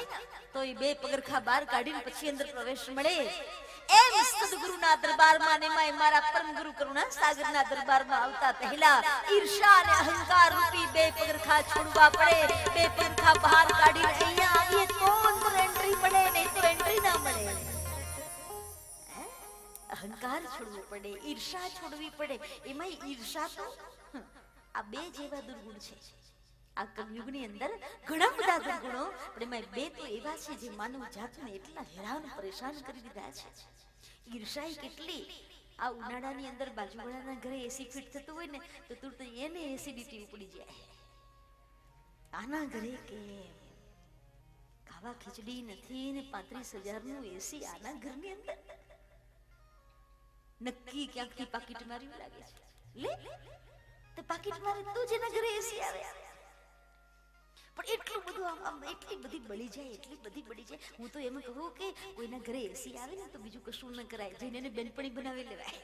તો એ બે પગરખા બહાર કાઢીને પછી અંદર પ્રવેશ મળે એમ સદગુરુના દરબારમાં ને મારા પરમ ગુરુ કરુણા સાગરના દરબારમાં આવતા પહેલા ઈર્ષા અને અહંકાર રૂપી બે પગરખા છોડવા પડે બે પગરખા બહાર કાઢીને અહીંયા આવીએ તો અંદર એન્ટ્રી મળે નહીં તો એન્ટ્રી ના મળે અહંકાર છોડવો પડે ઈર્ષા છોડવી પડે એમાં ઈર્ષા તો આ બે જેવા દુર્ગુણ છે આ કલયુગની અંદર ઘણા બધા દુર્ગુણો પણ એમાં બે તો એવા છે જે માનવ જાતને એટલા હેરાન પરેશાન કરી દીધા છે ઈર્ષા કેટલી આ ઉનાળાની અંદર બાજુવાળાના ઘરે એસી ફિટ થતું હોય ને તો તુરત એને એસિડિટી ઉપડી જાય આના ઘરે કેમ ખાવા ખીચડી નથી ને 35,000 નું એસી આના ઘરની અંદર નક્કી ક્યાંકથી પાકીટ માર્યું લાગે છે લે તો પાકીટ મારે તો જેના ઘરે એસી આવે પણ એટલું બધું એટલી બધી બળી જાય હું તો એમ કહું કે કોઈના ઘરે એસી આવે ને તો બીજું કશું ન કરાય જઈને એને બેનપણી બનાવી લેવાય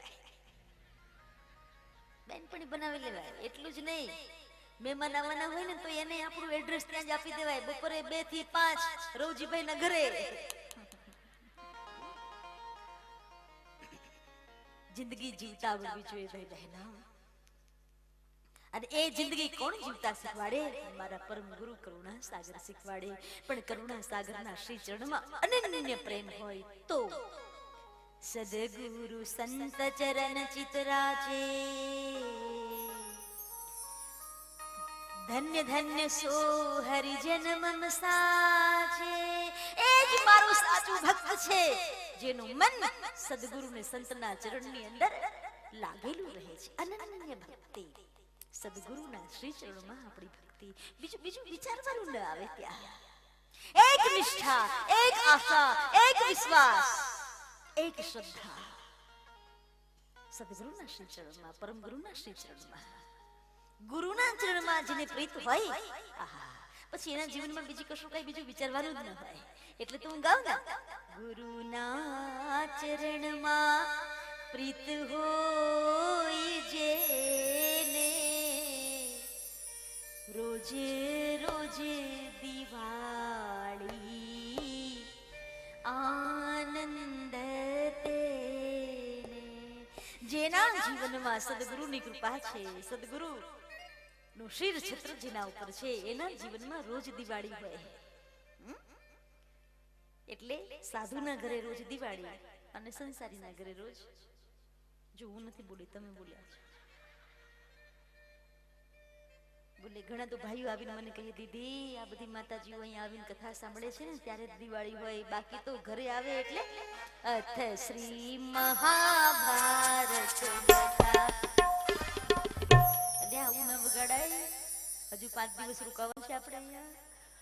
એટલું જ નહીં મહેમાન આવવાના હોય ને તો એને આપણું એડ્રેસ ત્યાં જ આપી દેવાય બપોરે 2 થી 5 રવજીભાઈ ના ઘરે જિંદગી જીવતા આવડવી જોઈએ ભાઈ બહેનો અને એ જિંદગી કોણ જીવતા શીખવાડે મારા પરમ ગુરુ કરુણા સાગર શીખવાડે પણ કરુણા સાગરના શ્રી ચરણમાં અનન્ય પ્રેમ હોય તો સદગુરુ સંત ચરણ ચિતરાજે ધન્ય ધન્ય સો હરિજન મમ સાજે એ જ મારું સાચું ભક્ત છે જેનું મન સદગુરુ ને સંતના ચરણની અંદર લાગેલું રહે છે અનન્ય ભક્તિ સદગુરુના શ્રી ચરણમાં આપણી ભક્તિ બીજું વિચારવાનું ન આવે ત્યાં એક નિષ્ઠા એક આશા એક વિશ્વાસ એક શ્રદ્ધા સદગુરુના શ્રી ચરણમાં પરમ ગુરુના શ્રી ચરણમાં ગુરુના ચરણમાં જેને પ્રીત હોય પછી એના જીવનમાં બીજી કશું કઈ બીજું વિચારવાનું જ ન હોય એટલે તો હું ગાઉં ને ગુરુના ચરણમાં પ્રીત હોય જેને રોજે રોજે દિવાળી આનંદ તેને જેના જીવનમાં સદગુરુની કૃપા છે સદગુરુ નું શિર છત્ર જેના ઉપર છે એના જીવનમાં રોજ દિવાળી હોય એટલે સાધુના ઘરે રોજ દિવાળી અને સંસારીના ઘરે રોજ જો હું નથી બોલી તમે બોલ્યા છો બોલે ઘણા તો ભાઈઓ આવીને મને કહી દીધી આ બધી માતાજીઓ અહીંયા આવીને કથા સાંભળે છે ને ત્યારે દિવાળી હોય બાકી તો ઘરે આવે એટલે અથ શ્રી મહાભારત આવું ન વગાડાય હજુ 5 દિવસ રોકાવાનું છે આપણે અહીંયા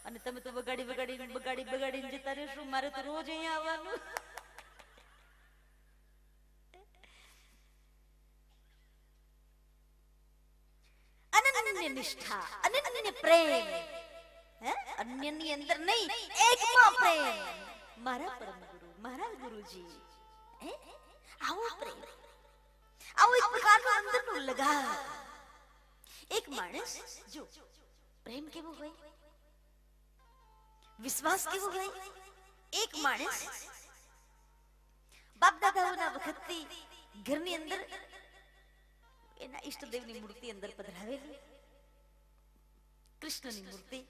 અને તમે તો બગાડીને જતા રહેશો મારે તો રોજ અહીંયા આવવાનું અનન્ય નિષ્ઠા અનન્ય પ્રેમ અન્યની અંદર નહીં એકમાં પ્રેમ મારા પરમ ગુરુ મારા ગુરુજી આવો પ્રેમ આવો એક પ્રકારનો અંદરનો લગાવ એક માણસ જો પ્રેમ કેવો હોય વિશ્વાસ કેવો હોય એક માણસ બાપ દાદાઓના વખતથી ઘરની અંદર એના ઈષ્ટદેવની મૂર્તિ અંદર પધરાવેલી કૃષ્ણની મૂર્તિ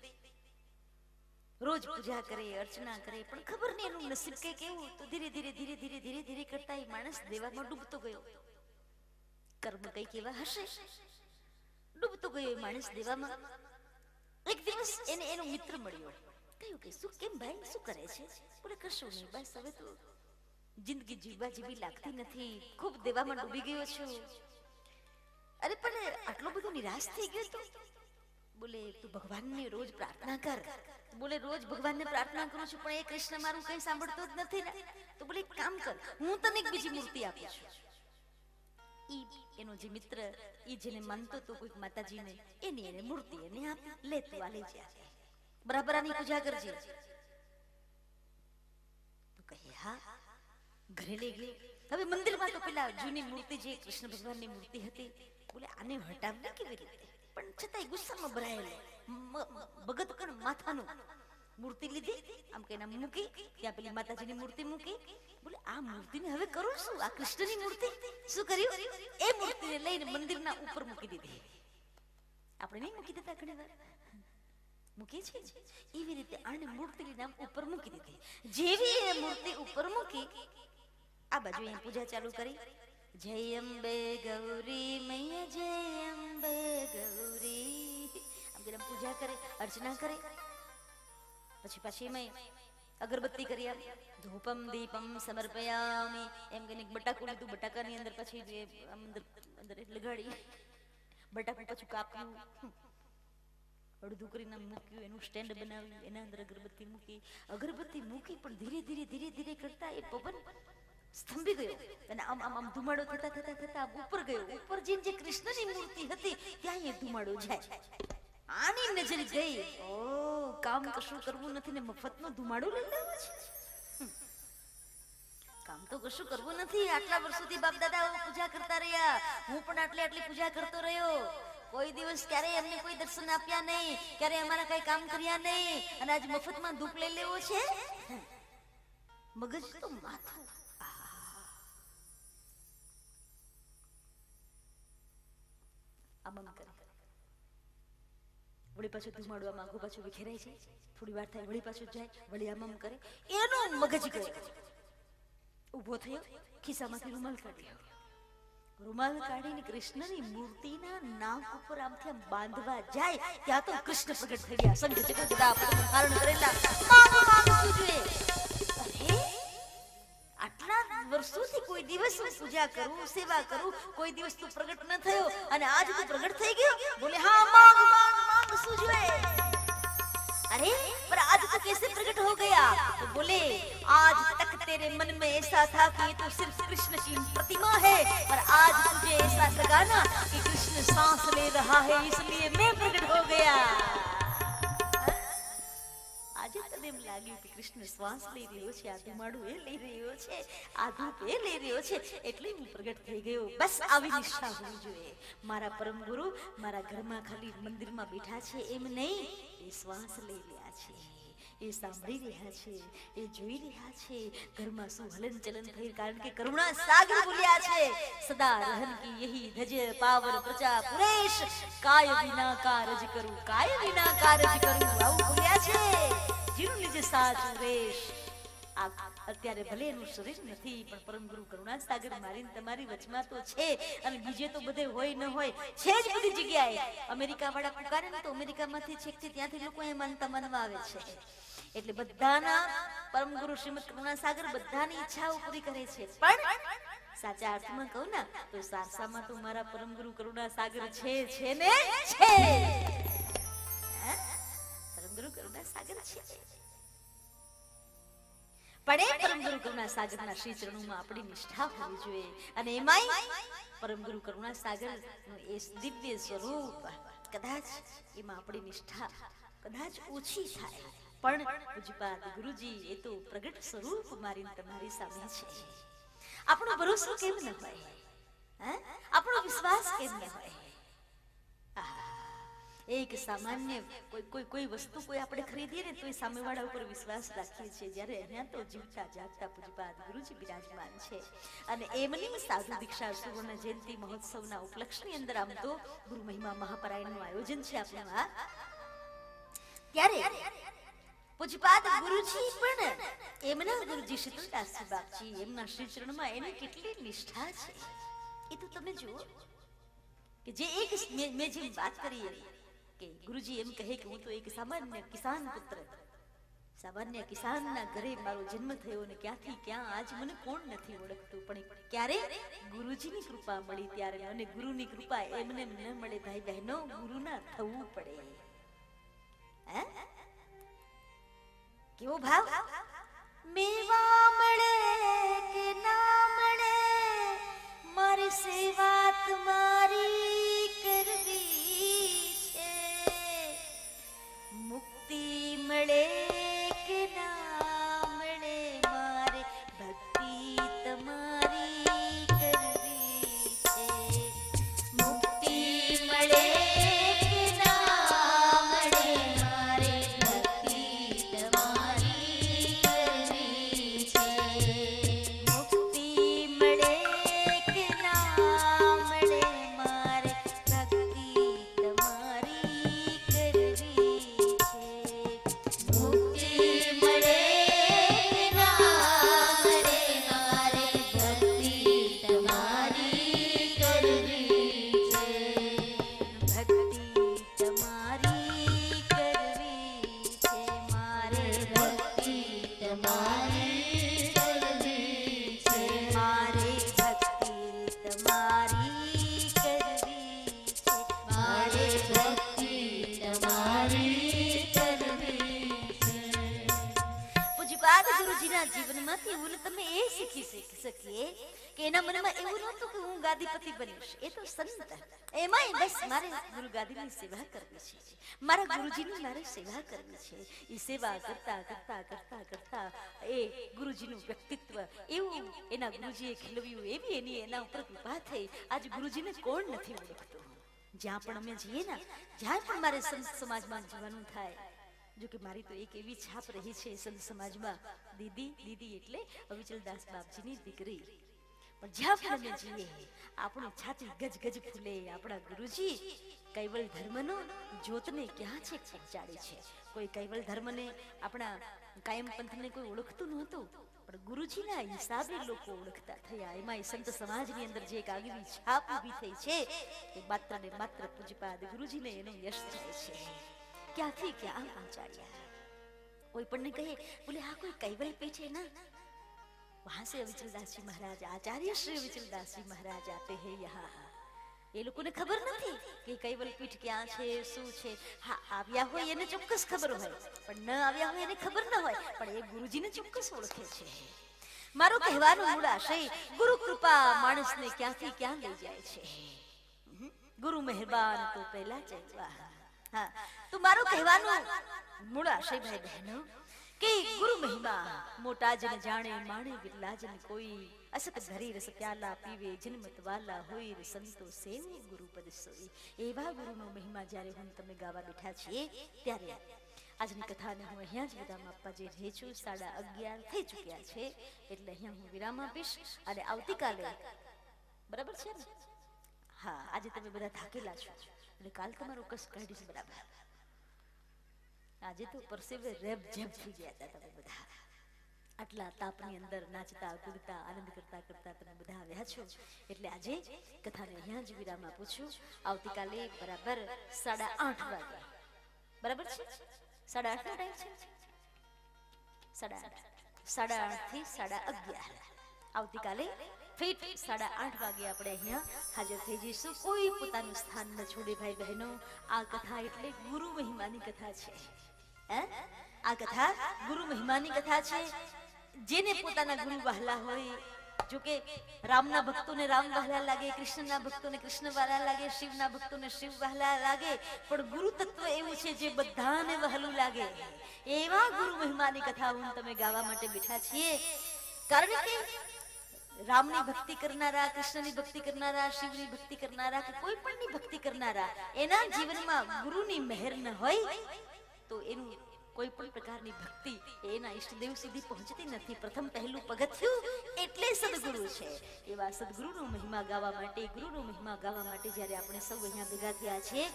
રોજ પૂજા કરે, અર્ચના કરે, પણ ખબર નહીં એનું નસીબ કઈ કેવું. તો ધીરે ધીરે ધીરે ધીરે ધીરે ધીરે કરતા એ માણસ દેવામાં ડૂબતો ગયો. કર્મ કઈ કેવા હશે, ડૂબતો ગયો એ માણસ દેવામાં. એક દિવસ એને એનો મિત્ર મળ્યો. કહ્યું કે શું, કેમ ભાઈ, શું કરે છે? બોલે કશું નહીં, બસ હવે તો જિંદગી જીવવા જેવી લાગતી નથી, ખૂબ દેવામાં ડૂબી ગયો છું. અરે પણ આટલો બધો નિરાશ થઈ ગયો તો? બોલે તું ભગવાનને રોજ પ્રાર્થના કર. બોલે રોજ ભગવાનને પ્રાર્થના કરું છું, પણ એ કૃષ્ણ મારું કઈ સાંભળતો જ નથી ને. તો બોલે એક કામ કર, હું તને એક બીજી મૂર્તિ આપું છું. ઈ એનો જે મિત્ર, ઈ જેને માનતો તો કોઈક માતાજીને, એની એને મૂર્તિ એને આપી, લે તું આ લઈ જા, બરાબર આની પૂજા કરજે. તો કહે હા. ઘરે લઈ ગયો. હવે મંદિરમાં તો પેલા જૂની મૂર્તિ જે કૃષ્ણ ભગવાનની મૂર્તિ હતી, બોલે આને હટાવવી કેવી રીતે? પણ છતાંય ગુસ્સામાં ભરાયેલો ભગત કણ માથાનું મૂર્તિ લીધી, આમ કે નામ મૂકી, ત્યાં પેલી માતાજીની મૂર્તિ મૂકી. બોલે આ મૂર્તિને હવે કરું શું? આ કૃષ્ણની મૂર્તિ. શું કર્યું? એ મૂર્તિને લઈને મંદિરના ઉપર મૂકી દીધી. આપણે નહીં મૂકી દેતા ઘણી વાર, મૂકી છે એવી રીતે આને મૂર્તિ લઈને આમ ઉપર મૂકી દીધી. જેવી એ મૂર્તિ ઉપર મૂકી, આ બાજુ અહીં પૂજા ચાલુ કરી. જય અંબે ગૌરી મૈયા, જય અંબે ગૌરી, આમ કે પૂજા કરે, અર્ચના કરે. પછી પાછી મેં અગરબત્તી કરી, ધૂપમ દીપમ સમર્પયામિ એમ કે બટાકું લીધું, બટાકાની અંદર પછી અંદર લગાડી, બટાકું પાછું કાપ્યું, અડધું કરીને મૂક્યું, એનું સ્ટેન્ડ બનાવ્યું, એના અંદર અગરબત્તી મૂકી. અગરબત્તી મૂકી પણ ધીરે ધીરે ધીરે ધીરે કરતા એ પવન સ્તંભી ગયો અને આમ આમ આમ ધુમાડો થતા થતા થતા ઉપર ગયો. ઉપર જઈને જે કૃષ્ણની મૂર્તિ હતી ત્યાં એ ધુમાડો જાય. આની નજર ગઈ, ઓ કામ કશું કરવું નથી ને મફતનો ધુમાડો લઈ લેવો છે. કામ તો કશું કરવું નથી. આટલા વર્ષોથી બાપ દાદાઓ પૂજા કરતા રહ્યા, હું પણ આટલી પૂજા કરતો રહ્યો. કોઈ દિવસ ક્યારે એમને કોઈ દર્શન આપ્યા નહીં, ક્યારે અમારા કઈ કામ કર્યા નહીં, અને આજ મફતમાં ધૂપ લઈ લેવો છે. મગજ તો માથું. આમ કરે, વળી પાછું ધુમાડવા માંગુ, પાછું વિખેરાય છે. થોડી વાર થાય, વળી પાછું જાય, વળી આમ કરે. એનું મગજ ગયો. ઉભો થયો, ખિસ્સામાંથી રૂમાલ કાઢ્યો. રૂમાલ કાઢીને કૃષ્ણની મૂર્તિના નાક ઉપર આમથી આમ બાંધવા જાય, ત્યાં તો કૃષ્ણ પ્રગટ થઈ ગયા. શંખ ચક્ર ગદા પદ્મ ધારણ કરેલા, માંગો માંગો જોઈએ. અરે આટલા વર્ષોથી કોઈ દિવસ હું પૂજા કરું, સેવા કરું, કોઈ દિવસ તું પ્રગટ ન થયો, અને આજ તું પ્રગટ થઈ ગયો. બોલે હા, માંગ માંગ માંગ શું જોઈએ? अरे पर आज तो कैसे प्रकट हो गया? तो बोले आज तक तेरे मन में ऐसा था कि ये तो सिर्फ कृष्ण की प्रतिमा है, पर आज तुझे ऐसा लगा ना कि कृष्ण सांस ले रहा है, इसलिए मैं प्रकट हो गया. આજે તને એમ લાગ્યું કે કૃષ્ણ શ્વાસ લઈ રહ્યો છે, આ ધુમાડું એ લઈ રહ્યો છે, આ ધૂપ એ લઈ રહ્યો છે, એટલે હું પ્રગટ થઈ ગયો. બસ આવી નિષ્ઠા હોવી જોઈએ. મારા પરમ ગુરુ મારા ઘરમાં ખાલી મંદિરમાં બેઠા છે એમ નહીં, એ શ્વાસ લઈ રહ્યા છે, એ સાંભળી રહ્યા છે, એ જોઈ રહ્યા છે ઘરમાં શું હલન ચલન થઈ. કારણ કે કરુણા સાગર બોલ્યા છે, સદા રહન કી યહી ધજ પાવન પ્રજા પુરેશ, કાય વિના કારજ કરું, કાય વિના કારજ કરું, આવું બોલ્યા છે. જીનું નિજ સાચું રેશ. અત્યારે ભલે એનું શરીર નથી, પણ પરમ ગુરુ કરુણા સાગર મારી તમારી વચમાં તો છે, અને બીજે તો બધે હોય ન હોય છે જ બધી જગ્યાએ. અમેરિકા વાળા પુકારે ને તો અમેરિકામાંથી છેકથી ત્યાંથી લોકો એ માનતા માનવા આવે છે. એટલે બધાના પરમ ગુરુ શ્રીમદ કરુણા સાગર બધાની ઈચ્છાઓ પૂરી કરે છે. પણ સાચા અર્થમાં કહું ને તો સારસામાં તો મારા પરમ ગુરુ કરુણા સાગર છે ને છે. પરમ ગુરુ કરુણા સાગર છે. પણ એ પરમ ગુરુ કરુણા સાગરના શ્રી ચરણોમાં આપણી નિષ્ઠા હોવી જોઈએ. અને એમાંય પરમ ગુરુ કરુણા સાગર નું એ દિવ્ય સ્વરૂપ, કદાચ એમાં આપણી નિષ્ઠા કદાચ ઓછી થાય, પણ પૂજ્યપાદ ગુરુજી એ તો પ્રગટ સ્વરૂપ મારી તમારી સામે છે. આપણો ભરોસો કેમ ન હોય? આપણો વિશ્વાસ કેમ ન હોય? એક સામાન્ય કોઈ વસ્તુ કોઈ આપણે ખરીદીએ ને તો એ સામેવાળા ઉપર વિશ્વાસ રાખીએ છીએ, જ્યારે અહીંયા તો જીવતા જાગતા પૂજ્યપાદ ગુરુજી બિરાજમાન છે. અને એમની સાધુ દીક્ષા સુવર્ણ જયંતિ મહોત્સવના ઉપલક્ષની અંદર આમ તો ગુરુ મહિમા મહાપરાયણનું આયોજન છે આપણું. ત્યારે પૂજપાદ ગુરુજી પણ એમના ગુરુજી શીતળદાસજી બાપજી એમના શ્રી ચરણમાં એની કેટલી નિષ્ઠા છે એ તો તમે જુઓ કે જે એક મેં જેમ વાત કરી કે ગુરુજી એમ કહે કે હું તો એક સામાન્ય કિસાન પુત્ર, સામાન્ય કિસાનના ઘરે મારો જન્મ થયો ને ક્યાંથી ક્યાં આજ મને કોણ નથી ઓળખતું, પણ ક્યારે ગુરુજીની કૃપા મળી ત્યારે, અને ગુરુની કૃપા એમને ન મળે ભાઈ બહેનો, ગુરુના થવું પડે. હે કેવો ભાવ, મેવા મળે કે ના મળે મારી સેવા તમારી કરવી છે, મુક્તિ મળે કે ના મળે મારે ભક્તિ તમારી કરવી છે, મુક્તિ મળે કે ના મળે મારે ભક્તિ તમારી કરવી છે, મુક્તિ મળે કે ના મળે મારે ભક્તિ તમારી કરવી છે, મુક્તિ મળે કે ના મળે મારે ભક્તિ તમારી કરવી છે, ભક્તિ તમારી કરવી છે, મારે ભક્તિ તમારી કરવી છે, મારે ભક્તિ તમારી કરવી છે, મારે ભક્તિ તમારી કરવી છે. પૂજ્યપાદ ગુરુજીના જીવનમાંથી એવું તમે એ શીખી શકીએ કે એના મનમાં એવું નહોતું કે હું ગાદીપતિ બનીશ, એ તો સંત એમાંય બસ મારે ગુરુ ગાદીની સેવા કરવી છે, મારા ગુરુજીની મારે સેવા કરવી છે. એ સેવા કરતા કરતા કરતા કરતા એ ગુરુજીનું વ્યક્તિત્વ એવું એના ગુરુજીએ ખીલવ્યું, એવી એની એના ઉપર કૃપા થઈ. આજ ગુરુજીને કોણ નથી ઓળખતું? જ્યાં પણ અમે જઈએ ને, જ્યાં પણ મારે સંત સમાજમાં જવાનું થાય, જો કે મારી તો એક એવી છાપ રહી છે સંત સમાજમાં, દીદી દીદી એટલે અવિચલદાસ બાપજીની દીકરી, પણ જ્યાં પણ અમે જઈએ આપણી છાતી ગજ ગજ ફૂલે. આપણા ગુરુજી કૈવલ ધર્મનો જ્યોતને ક્યાં છે પહોંચાડે છે. કોઈ કૈવલ ધર્મને આપણા કાયમ પંથને કોઈ ઓળખતું નહોતું, પણ ગુરુજીના હિસાબે લોકો ઓળખતા થયા. એમાં સંત સમાજની અંદર જે એક આગવી છાપ ઊભી થઈ છે એ માત્ર ને માત્ર પૂજ્યપાદ ગુરુજીને એનું યશ જાય છે. ક્યાંથી ક્યાં પહોંચાડ્યા. કોઈ પણ ને કહે બોલે હા કોઈ કૈવલ पे છે ना, वहां से अविचलदास जी महाराज आचार्य श्री अविचलदास जी महाराज आते हैं यहाँ. એ લોકોને ખબર નથી કે કૈવલ પીઠ ક્યાં છે શું છે. હા આવ્યા હોય એને ચોક્કસ ખબર હોય, પણ ન આવ્યા હોય એને ખબર ન હોય, પણ એ ગુરુજીને ચોક્કસ ઓળખે છે. મારો કહેવાનો મૂળ આશય, ગુરુ કૃપા માણસને ક્યાંથી ક્યાં લઈ જાય છે. ગુરુ મહેરબાન તો પહેલા ચેતવા. હા તો મારો કહેવાનો મૂળ આશય ભાઈ બહેનો કે ગુરુ મહિમા મોટા જન જાણે માણે વિરલા જન કોઈ, અસક ધરી રસ પ્યાલા પીવે જન્મત વાલા હોય સંતો સેવ ગુરુ પદ સોઈ. એવા ગુરુનો મહિમા જ્યારે હું તમે ગાવા બેઠા છીએ ત્યારે આજની કથાને હું અહીંયા જ વિરામ આપવા જઈ રહી છું. 11:30 થઈ ચૂક્યા છે, એટલે અહીંયા હું વિરામ આપીશ અને આવતીકાલે બરાબર છે ને? હા આજે તમે બધા થાકેલા છો એટલે કાલ તમારો કસ કાઢીશ બરાબર. આજે તો પરસેવે રેબ જેબ થઈ ગયા હતા તમે બધા, આટલા તાપની અંદર નાચતા કૂદતા આનંદ કરતા કરતા તમે બધા આવ્યા છો, એટલે આજે કથાને અહીંયા જ વિરામ આપું છું. આવતીકાલે બરાબર 8:30 વાગે બરાબર છે? 8:30 નો ટાઈમ છે, 8:30 થી 11:30 આવતીકાલે ફિટ 8:30 વાગે આપણે અહીંયા હાજર થઈ જઈશું. કોઈ પોતાનું સ્થાન ન છોડે ભાઈ બહેનો. આ કથા એટલે ગુરુ મહિમાની કથા છે. આ કથા ગુરુ મહિમાની કથા છે. જેને પોતાના ગુરુ વહાલા હોય, જો કે રામના ભક્તોને રામ વહાલા લાગે, કૃષ્ણના ભક્તોને કૃષ્ણ વહાલા લાગે, શિવના ભક્તોને શિવ વહાલા લાગે, પણ ગુરુ તત્વ એવું છે જે બધાને વહાલું લાગે. એવા ગુરુ મહિમાની કથા હું તમે ગાવા માટે બેઠા છીએ. કારણ કે રામની ભક્તિ કરનારા, કૃષ્ણની ભક્તિ કરનારા, શિવની ભક્તિ કરનારા કે કોઈ પણની ભક્તિ કરનારા, એના જીવનમાં ગુરુની મહેર ન હોય તો એનું કોઈ પણ પ્રકારની ભક્તિ એના ઈષ્ટદેવ સુધી પહોંચતી નથી. પ્રથમ પહેલું પગથિયું એટલે સદગુરુ છે. એવા સદગુરુનો મહિમા ગાવા માટે, ગુરુનો મહિમા ગાવા માટે જ્યારે આપણે સૌ અહીંયા ભેગા થયા છીએ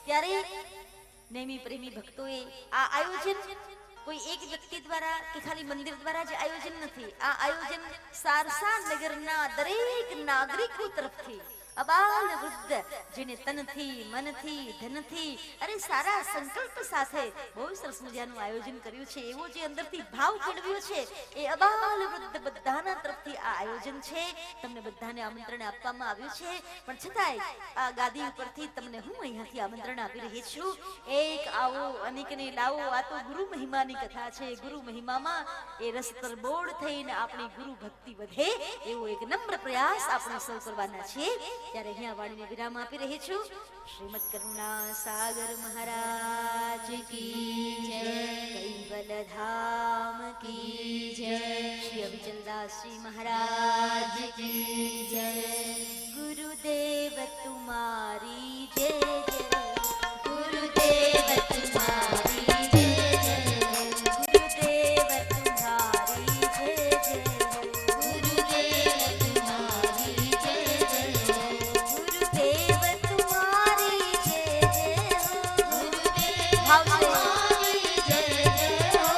ત્યારે નેમી પ્રેમી ભક્તોએ આ આયોજન કોઈ એક વ્યક્તિ દ્વારા કે ખાલી મંદિર દ્વારા જ આયોજન નથી. આ આયોજન સારસા નગરના દરેક નાગરિકો તરફથી અબાલ વૃદ્ધ જેને તનથી મનથી ધનથી અરે સારા સંકલ્પ સાથે બહુ સરસ મજાનું આયોજન કર્યું છે. એવો જે અંદરથી ભાવ કેળવ્યો છે એ અબાલ વૃદ્ધ બધાના તરફથી આ આયોજન છે. તમને બધાને આમંત્રણ આપવામાં આવ્યું છે, પણ છતાંય આ ગાદી ઉપરથી તમને હું અહીંયાથી આમંત્રણ આપી રહી છું. એક આવો અનેકને લાવો. આ તો ગુરુ મહિમાની કથા છે. ગુરુ મહિમામાં એ રસ તરબોળ થઈને આપણી ગુરુ ભક્તિ વધે એવો એક નમ્ર પ્રયાસ આપણે સૌ કરવાના છીએ. ત્યારે અહીંયા વાણીને વિરામ આપી રહી છું. શ્રીમદ કરુણા સાગર મહારાજ કી જય, કૈવલ ધામ કી જય, શ્રી અવિચલદાસજી મહારાજ કી જય. ગુરુદેવ તુમારી જય જય, ગુરુદેવ તુમારી જય જય, ગુરુદેવ તુમ્હારી જય જય, ગુરુદેવ તુમ્હારી જય જય, ગુરુદેવ તુમ્હારી જય જય હો, ગુરુદેવ તુમ્હારી જય જય હો,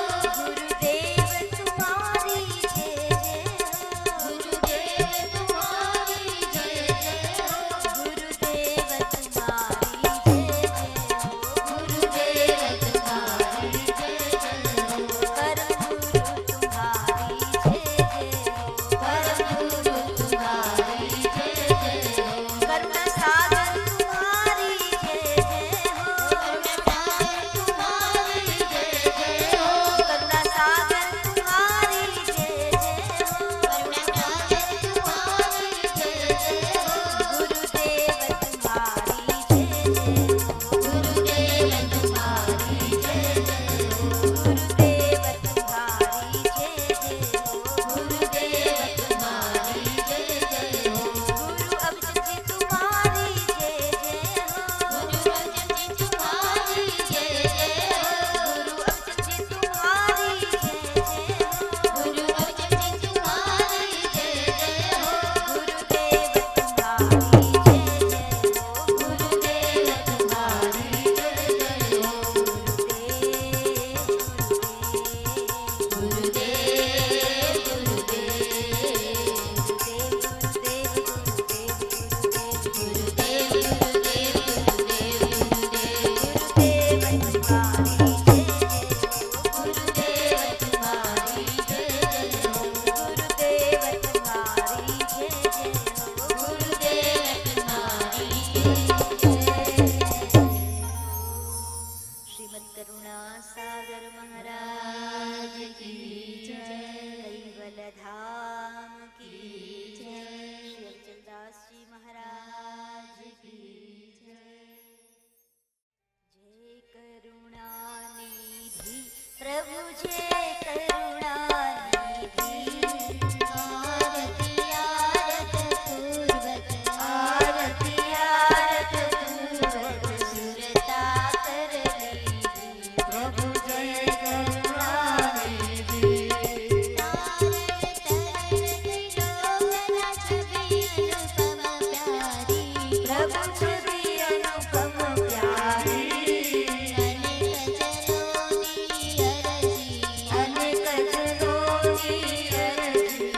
ગુરુદેવ તુમ્હારી જય જય હો, ગુરુદેવ તુમ્હારી જય જય હો, ગુરુદેવ તુમ્હારી જય જય હો, ગુરુદેવ તુમ્હારી જય જય હો, પરમ ગુરુ તુમ્હારી જય જય હો, પરમ ગુરુ તુમ્હારી જય જય હો, કરુણા સાગર તુમ્હારી જય જય હો, કરુણા સાગર તુમ્હારી જય જય હો, કરુણા સાગર તુમ્હારી જય જય હો, ગુરુદેવ તુમ્હારી જય જય હો, ગુરુદેવ તુમ્હારી જય જય હો, ગુરુદેવ તુમ્હારી જય જય હો, ગુરુદેવ તુમ્હારી જય જય હો, ગુરુ અવચંદી તુમ્હારી જય જય હો, ગુરુ અવચંદી તુમ્હારી જય જય હો, ગુરુ અવચંદી તુમ્હારી જય જય હો, ગુરુ અવચંદી તુમ્હારી જય જય હો, ગુરુદેવ તુમ્હારી જય જય હો, ગુરુદેવ તુમ્હારી જય જય હો, શ્રીમદ કરુણા સાગર મહારાજ કી જય, કૈવલ ધામ કી જય, શ્રી અવિચલદાસજી મહારાજ કી જય. જય કરુણાનિધિ પ્રભુ જય કરુણાનિધિ, આરતી આરત પૂર્વક, આરતી આરત પૂર્વક સુરતા કર લીધી, પ્રભુ જય કરુણાનિધિ. પ્રભુ છબી અનુપમ પ્યારી, અનેક જનોની અરજી,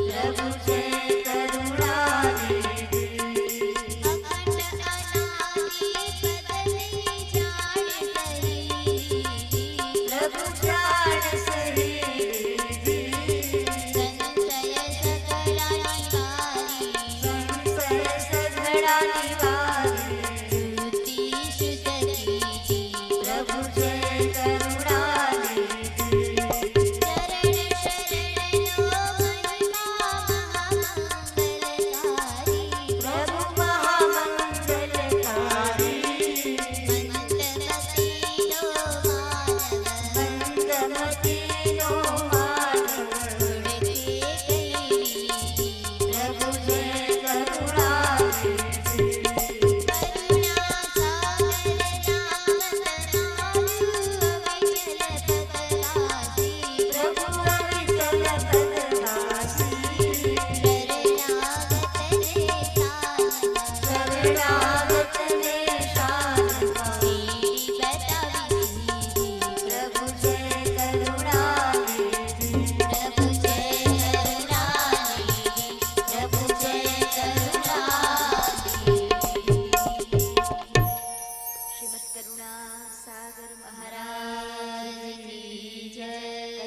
પ્રભુ જય કરુણાનિધિ. પ્રભુ જાણ સહી, સંશય સઘળાની વારી, પ્રભુ જય કરુણાનિધિ. પ્રભુ મહામંગલકારી, મંદમતીનો માનવ, પ્રભુ જય કરુણાનિધિ. પ્રભુ અવિચલ પદવાસી, શરણાગતને શાનભાઈ, સાગર મહારાજ કી જય.